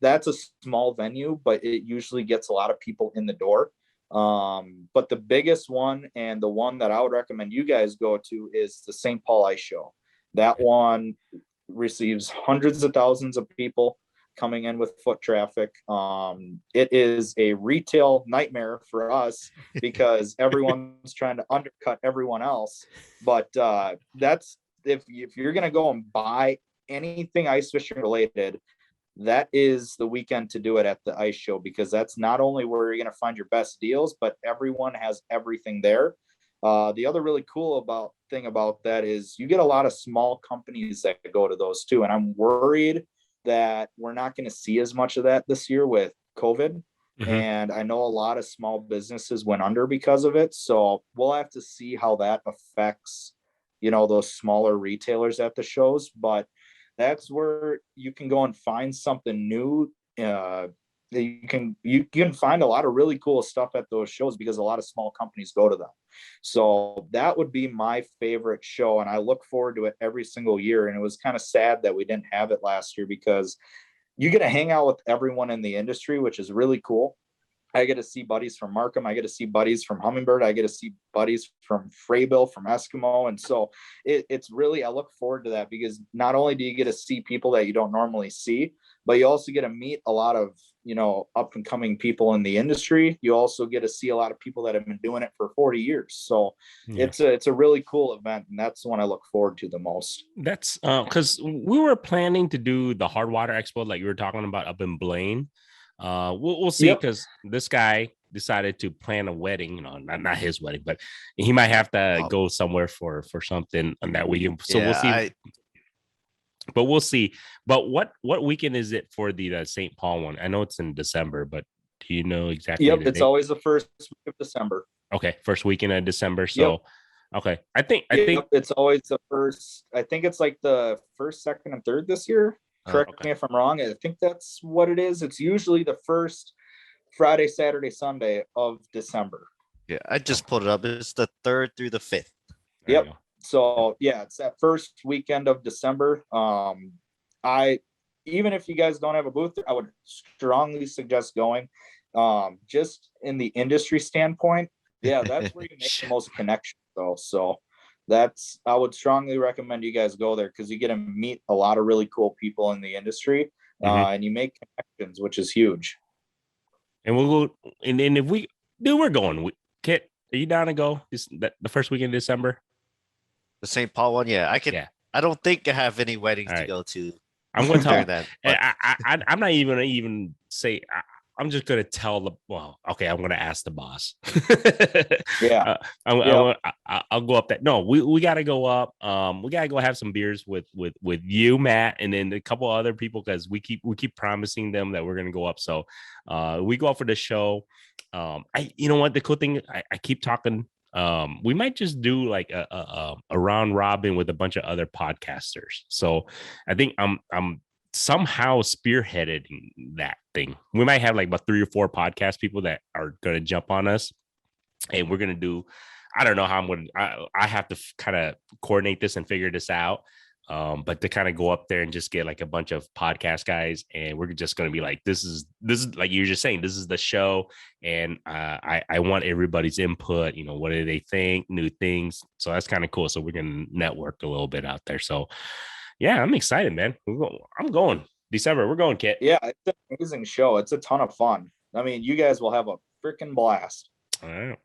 That's a small venue, but it usually gets a lot of people in the door. But the biggest one, and the one that I would recommend you guys go to, is the St. Paul Ice Show. That one receives hundreds of thousands of people coming in with foot traffic. It is a retail nightmare for us because everyone's trying to undercut everyone else. But that's if you're going to go and buy anything ice fishing related, that is the weekend to do it at the ice show, because that's not only where you're going to find your best deals, but everyone has everything there. The other really cool thing about that is you get a lot of small companies that go to those too. And I'm worried that we're not going to see as much of that this year with COVID. And I know a lot of small businesses went under because of it. So we'll have to see how that affects, those smaller retailers at the shows. But that's where you can go and find something new. You can find a lot of really cool stuff at those shows because a lot of small companies go to them. So that would be my favorite show, and I look forward to it every single year. And it was kind of sad that we didn't have it last year, because you get to hang out with everyone in the industry, which is really cool. I get to see buddies from Markham. I get to see buddies from Humminbird. I get to see buddies from Freybill, from Eskimo. And so it's really, I look forward to that, because not only do you get to see people that you don't normally see, but you also get to meet a lot of, up and coming people in the industry. You also get to see a lot of people that have been doing it for 40 years. So it's a really cool event. And that's the one I look forward to the most. That's because we were planning to do the Hard Water Expo, like you were talking about, up in Blaine. We'll see, because this guy decided to plan a wedding, not his wedding, but he might have to go somewhere for something on that weekend. So we'll see. But we'll see. But what weekend is it for the St. Paul one? I know it's in December, but do you know exactly? Yep, it's always the first week of December. Okay, first weekend of December. So okay, I think it's always the first. I think it's like the first, second, and third this year. Correct me if I'm wrong. I think that's what it is. It's usually the first Friday, Saturday, Sunday of December. Yeah, I just pulled it up. It's the 3rd through the 5th. Yep. So it's that first weekend of December. Even if you guys don't have a booth, I would strongly suggest going. Just in the industry standpoint, that's where you make the most connection, though. So I would strongly recommend you guys go there, because you get to meet a lot of really cool people in the industry, and you make connections, which is huge. And we'll go, and then if we're going. Kit, are you down to go the first weekend of December? The St. Paul one, I can. Yeah. I don't think I have any weddings to go to. I'm going to tell that. I'm not even say. I'm just gonna tell I'm gonna ask the boss. Yeah. I'll go up that. No, we gotta go up. We gotta go have some beers with you, Matt, and then a couple other people, because we keep promising them that we're gonna go up. So we go up for the show. You know what, the cool thing, I keep talking. We might just do like a round robin with a bunch of other podcasters. So I think I'm somehow spearheaded that thing. We might have like about 3 or 4 podcast people that are going to jump on us, and we're going to do, I don't know how I'm going to, I have to kind of coordinate this and figure this out. But to kind of go up there and just get like a bunch of podcast guys, and we're just going to be like, this is like you're just saying, this is the show. And I want everybody's input, you know, what do they think, new things. So that's kind of cool. So we're going to network a little bit out there. So yeah, I'm excited, man. I'm going December. We're going, Kit. Yeah, it's an amazing show. It's a ton of fun. I mean, you guys will have a freaking blast. All right.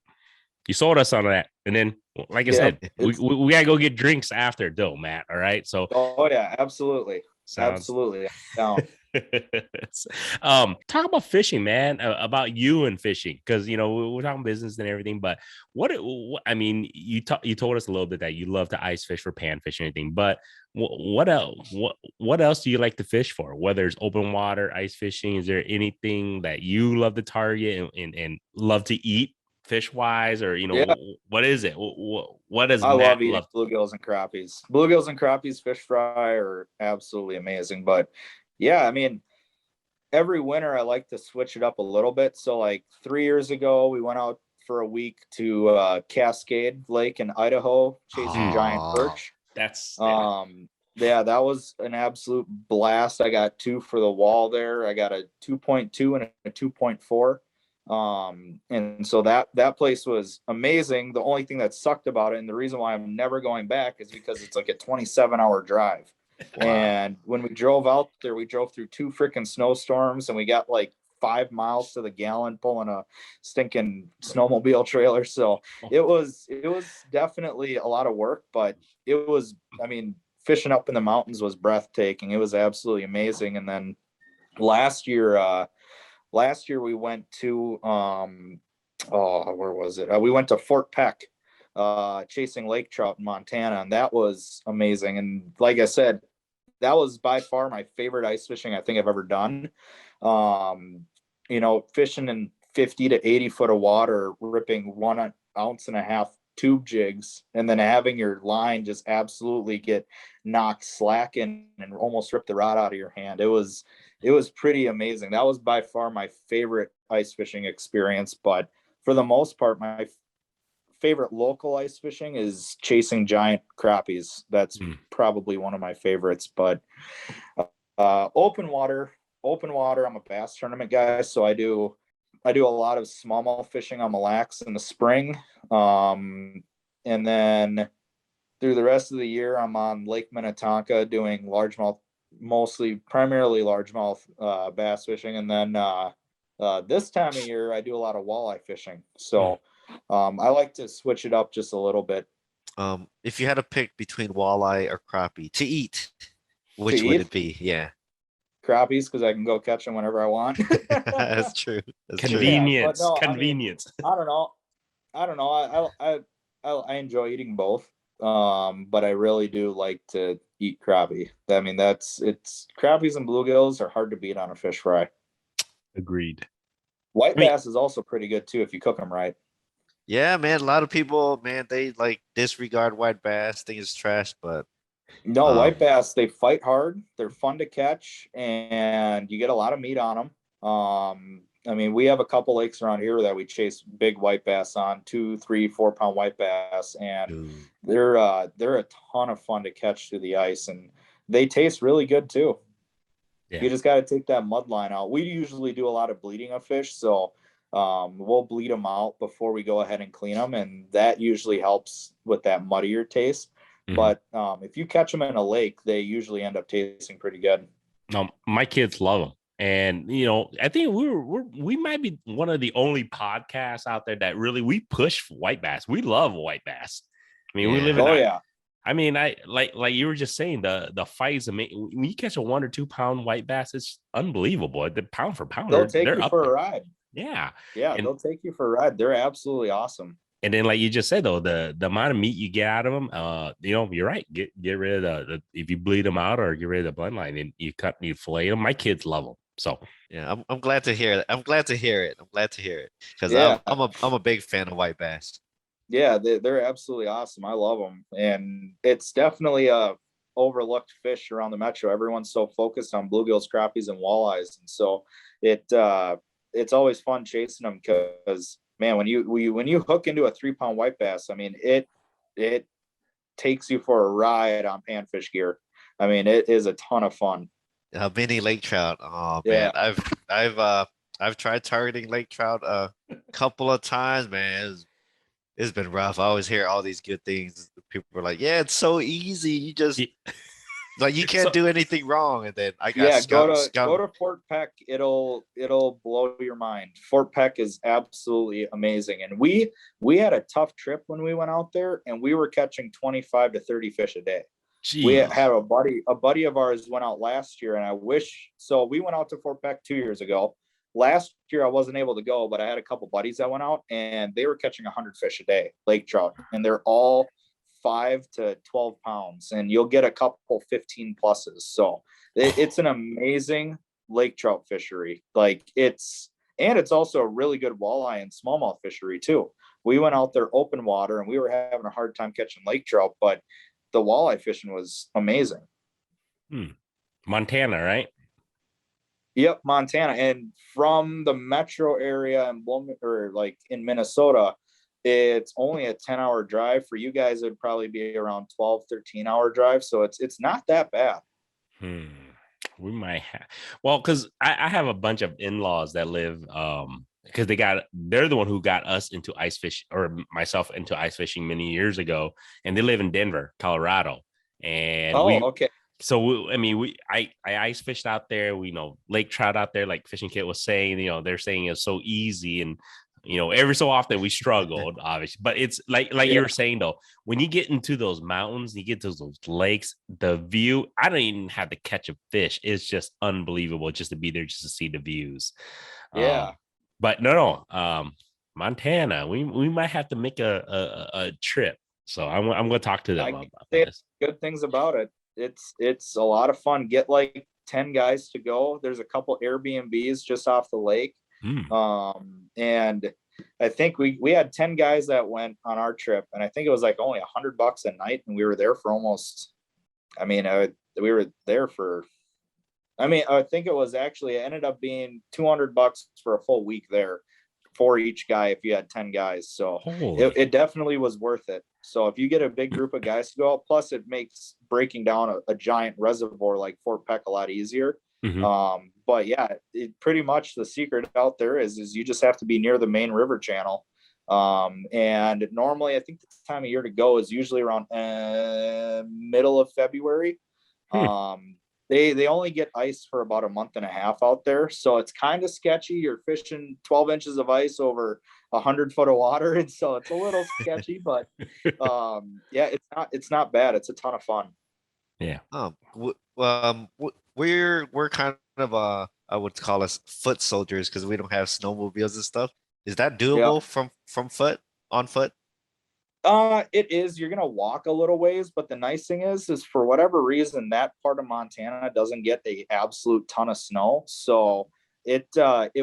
You sold us on that. And then, like I said, we gotta go get drinks after, though, Matt. All right. So yeah, absolutely. Absolutely. Down. Talk about fishing, man, about you and fishing, because you know we're talking business and everything, but what I mean, you told us a little bit that you love to ice fish for panfish and anything, but what else do you like to fish for? Whether it's open water, ice fishing, is there anything that you love to target and love to eat fish wise, or you know, what is it? What does I Matt love eating bluegills and crappies. Bluegills and crappies fish fry are absolutely amazing. But yeah, I mean, every winter I like to switch it up a little bit. So like 3 years ago, we went out for a week to Cascade Lake in Idaho, chasing giant perch. Yeah, that was an absolute blast. I got 2 for the wall there. I got a 2.2 and a 2.4. And so that place was amazing. The only thing that sucked about it, and the reason why I'm never going back, is because it's like a 27-hour drive. Wow. And when we drove out there, we drove through 2 freaking snowstorms, and we got like 5 miles to the gallon pulling a stinking snowmobile trailer. So it was definitely a lot of work, but it was, I mean, fishing up in the mountains was breathtaking. It was absolutely amazing. And then last year we went to where was it? We went to Fort Peck, chasing lake trout in Montana, and that was amazing. And like I said, that was by far my favorite ice fishing I think I've ever done. You know, fishing in 50 to 80 foot of water, ripping 1.5 ounce tube jigs, and then having your line just absolutely get knocked slack and almost rip the rod out of your hand. It was pretty amazing. That was by far my favorite ice fishing experience. But for the most part, my favorite local ice fishing is chasing giant crappies. That's probably one of my favorites. But open water, I'm a bass tournament guy, so I do a lot of smallmouth fishing on Mille Lacs in the spring. And then through the rest of the year, I'm on Lake Minnetonka doing largemouth, primarily largemouth bass fishing. And then this time of year, I do a lot of walleye fishing. So I like to switch it up just a little bit. If you had to pick between walleye or crappie to eat, which would it be? Yeah. Crappies, because I can go catch them whenever I want. That's true. Convenience. Yeah, Convenience. I don't know. I enjoy eating both. But I really do like to eat crappie. I mean, crappies and bluegills are hard to beat on a fish fry. Agreed. White bass is also pretty good too if you cook them right. Yeah, man. A lot of people, man, they like disregard white bass, think it's trash, but no, white bass, they fight hard. They're fun to catch, and you get a lot of meat on them. I mean, we have a couple lakes around here that we chase big white bass on, 2, 3, 4 pound white bass, and they're a ton of fun to catch through the ice, and they taste really good too. Yeah. You just got to take that mud line out. We usually do a lot of bleeding of fish, so we'll bleed them out before we go ahead and clean them, and that usually helps with that muddier taste. But if you catch them in a lake, they usually end up tasting pretty good. My kids love them. And, you know, I think we might be one of the only podcasts out there that really, we push white bass. We love white bass. I mean, we live in I mean, I like you were just saying the fight is amazing. When you catch a 1 or 2 pound white bass, it's unbelievable. The pound for pound, They'll take they're you up for a there. ride. Yeah, Yeah, and they'll take you for a ride. They're absolutely awesome. and then like you just said though, the amount of meat you get out of them, you're right. Get rid of the if you bleed them out or get rid of the bloodline and you fillet them. My kids love them. So Yeah, I'm glad to hear that. I'm glad to hear it. I'm glad to hear it because Yeah. I'm a big fan of white bass. Yeah, they're absolutely awesome. I love them, and it's definitely a overlooked fish around the metro. Everyone's so focused on bluegills, crappies, and walleyes, and so it's always fun chasing them because man, when you hook into a 3 pound white bass, I mean it takes you for a ride on panfish gear. I mean, it is a ton of fun. Mini lake trout. Oh Yeah. man, I've tried targeting lake trout a couple of times, man. It's been rough. I always hear all these good things. People are like, "Yeah, it's so easy. You just like you can't do anything wrong." And then I got go to Fort Peck. It'll blow your mind. Fort Peck is absolutely amazing, and we had a tough trip when we went out there, and we were catching 25 to 30 fish a day. Jeez. We had a buddy of ours went out last year, and we went out to Fort Peck 2 years ago. Last year I wasn't able to go, but I had a couple buddies that went out, and they were catching 100 fish a day, lake trout, and they're all 5 to 12 pounds, and you'll get a couple 15 pluses. So it's an amazing lake trout fishery. Like it's also a really good walleye and smallmouth fishery too. We went out there open water, and we were having a hard time catching lake trout, but the walleye fishing was amazing. Montana, right? Yep, Montana. And from the metro area in in Minnesota, it's only a 10-hour drive. For you guys, it'd probably be around 12, 13-hour drive. So it's not that bad. We might have, well, because I have a bunch of in-laws that live because they're the one who got us into ice fish, or myself into ice fishing many years ago, and they live in Denver, Colorado. And okay. So I ice fished out there. We know lake trout out there, like Fishing Kit was saying. They're saying it's so easy, and every so often we struggled, obviously. But it's like you were saying though, when you get into those mountains, you get to those lakes, the view. I don't even have to catch a fish. It's just unbelievable just to be there, just to see the views. Yeah. But no. Montana, we might have to make a trip. So I'm going to talk to them about this. Good things about it. It's a lot of fun. Get like 10 guys to go. There's a couple Airbnbs just off the lake. And I think we had 10 guys that went on our trip, and I think it was like only $100 a night, and we were there for almost, I think it ended up being $200 for a full week there for each guy if you had 10 guys. So it definitely was worth it. So if you get a big group of guys to go out, plus it makes breaking down a giant reservoir like Fort Peck a lot easier. But yeah, pretty much the secret out there is you just have to be near the main river channel. And normally I think the time of year to go is usually around middle of February. They only get ice for about a month and a half out there. So it's kind of sketchy. You're fishing 12 inches of ice over 100 foot of water. And so it's a little sketchy, but yeah, it's not bad. It's a ton of fun. Yeah. We're kind of I would call us foot soldiers because we don't have snowmobiles and stuff. Is that doable from on foot? It is. You're gonna walk a little ways, but the nice thing is for whatever reason that part of Montana doesn't get a absolute ton of snow. So it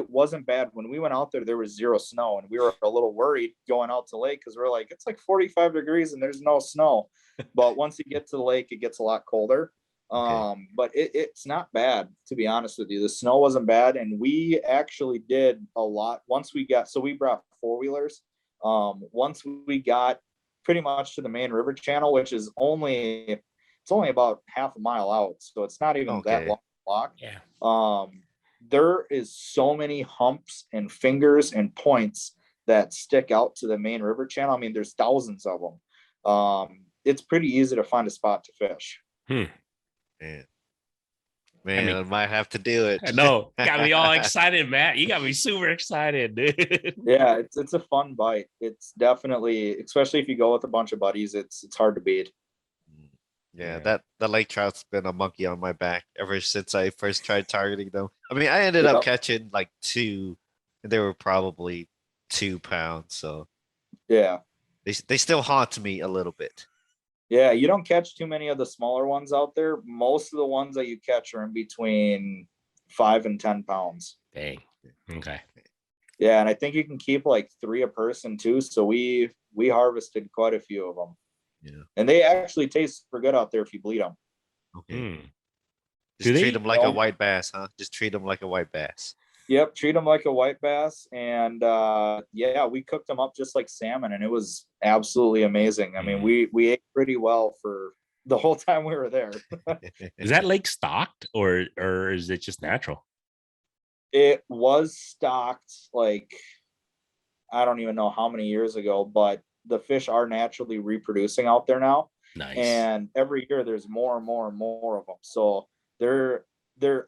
wasn't bad. When we went out there was zero snow, and we were a little worried going out to lake because we're like, it's like 45 degrees and there's no snow. But once you get to the lake, it gets a lot colder. But it's not bad, to be honest with you. The snow wasn't bad, and we actually did a lot once we brought 4-wheelers. Once we got pretty much to the main river channel, which is only about half a mile out, so it's not even that long walk. There is so many humps and fingers and points that stick out to the main river channel. I mean, there's thousands of them. It's pretty easy to find a spot to fish. Man, I might have to do it. I know. Got me all excited, Matt. You got me super excited, dude. Yeah, it's a fun bite. It's definitely, especially if you go with a bunch of buddies, it's hard to beat. Yeah, that lake trout's been a monkey on my back ever since I first tried targeting them. I mean, I ended up catching like 2, and they were probably 2 pounds. So Yeah. they still haunt me a little bit. Yeah, you don't catch too many of the smaller ones out there. Most of the ones that you catch are in between 5 and 10 pounds. Dang. Okay. Yeah, and I think you can keep like 3 a person too. So we harvested quite a few of them. Yeah. And they actually taste super good out there if you bleed them. Okay. Just treat them like a white bass, huh? Just treat them like a white bass. Yep, treat them like a white bass. And yeah, we cooked them up just like salmon, and it was absolutely amazing. I mean, we ate pretty well for the whole time we were there. Is that lake stocked or is it just natural? It was stocked like, I don't even know how many years ago, but the fish are naturally reproducing out there now. Nice. And every year there's more and more and more of them. So they're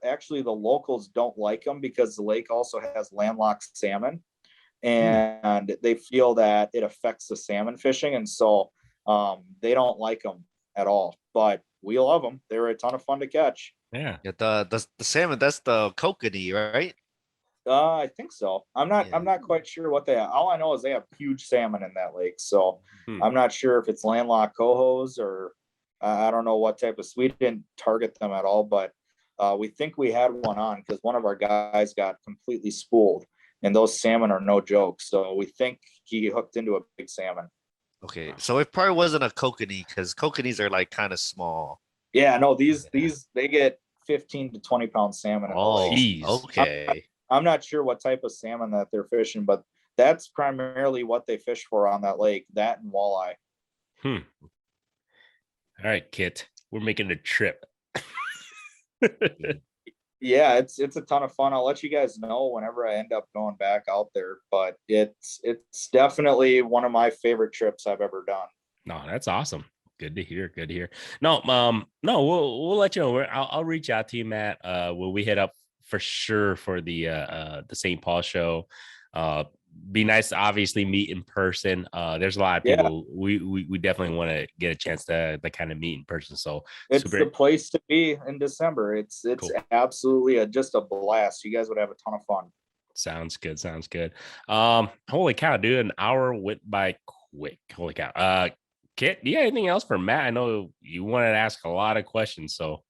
actually, the locals don't like them because the lake also has landlocked salmon, and they feel that it affects the salmon fishing. And so they don't like them at all, but we love them. They were a ton of fun to catch. Yeah. The salmon, that's the kokanee, right? I think so. I'm not quite sure what they have. All I know is they have huge salmon in that lake. So I'm not sure if it's landlocked cohos or I don't know what type of. We didn't target them at all, but we think we had one on because one of our guys got completely spooled, and those salmon are no joke. So we think he hooked into a big salmon. Okay, so it probably wasn't a kokanee because kokanees are like kind of small. Yeah, no, these they get 15 to 20 pound salmon. Oh, okay. I'm not sure what type of salmon that they're fishing, but that's primarily what they fish for on that lake, that and walleye. All right, Kit, we're making a trip. Yeah, it's a ton of fun. I'll let you guys know whenever I end up going back out there, but it's definitely one of my favorite trips I've ever done. No, that's awesome. Good to hear. Good to hear. No, we'll let you know. I'll reach out to you, Matt. When we hit up for sure for the St. Paul show. Be nice to obviously meet in person. There's a lot of people we definitely want to get a chance to kind of meet in person. So it's the place to be in December. It's cool. Absolutely just a blast. You guys would have a ton of fun. Sounds good. Holy cow, dude, an hour went by quick. Holy cow. Kit, do you have anything else for Matt? I know you wanted to ask a lot of questions, so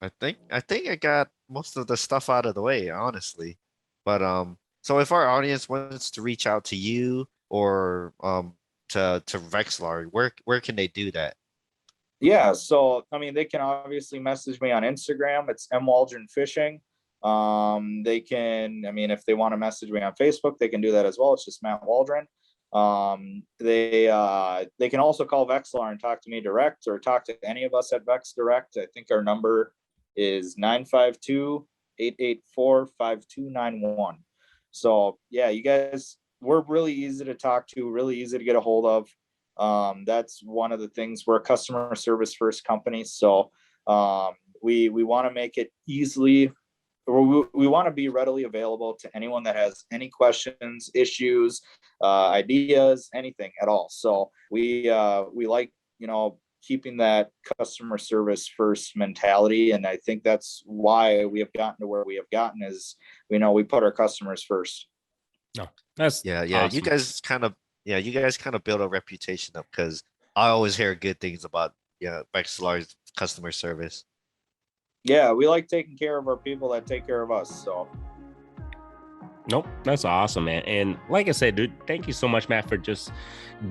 I think I got most of the stuff out of the way, honestly. But so if our audience wants to reach out to you or to Vexilar, where can they do that? Yeah, so I mean, they can obviously message me on Instagram. It's M Waldron Fishing. They can, I mean, if they want to message me on Facebook, they can do that as well. It's just Matt Waldron. They can also call Vexilar and talk to me direct, or talk to any of us at Vex Direct. I think our number is 952-884-5291. So yeah, you guys, we're really easy to talk to, really easy to get a hold of. That's one of the things. We're a customer service first company. So we want to make it easily, we want to be readily available to anyone that has any questions, issues, ideas, anything at all. So we like, keeping that customer service first mentality. And I think that's why we have gotten to where we have gotten, is, we put our customers first. No, that's awesome. You guys kind of build a reputation up, because I always hear good things about Vexilar's customer service. Yeah, we like taking care of our people that take care of us. So nope, that's awesome, man. And like I said, dude, thank you so much, Matt, for just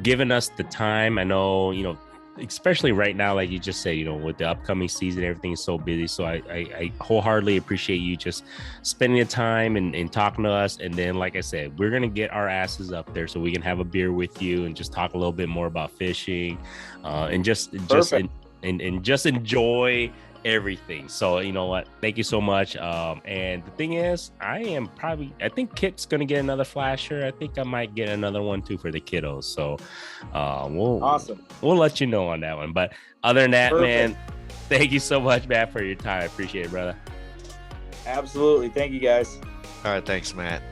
giving us the time. I know, especially right now, like you just said, with the upcoming season, everything is so busy. So I wholeheartedly appreciate you just spending the time and talking to us. And then, like I said, we're going to get our asses up there so we can have a beer with you and just talk a little bit more about fishing and just enjoy everything. So you know what, thank you so much. And the thing is, I think Kit's gonna get another flasher. I think I might get another one too for the kiddos. So we'll let you know on that one. But other than that, man, thank you so much, Matt, for your time. I appreciate it, brother. Absolutely. Thank you, guys. All right, thanks, Matt.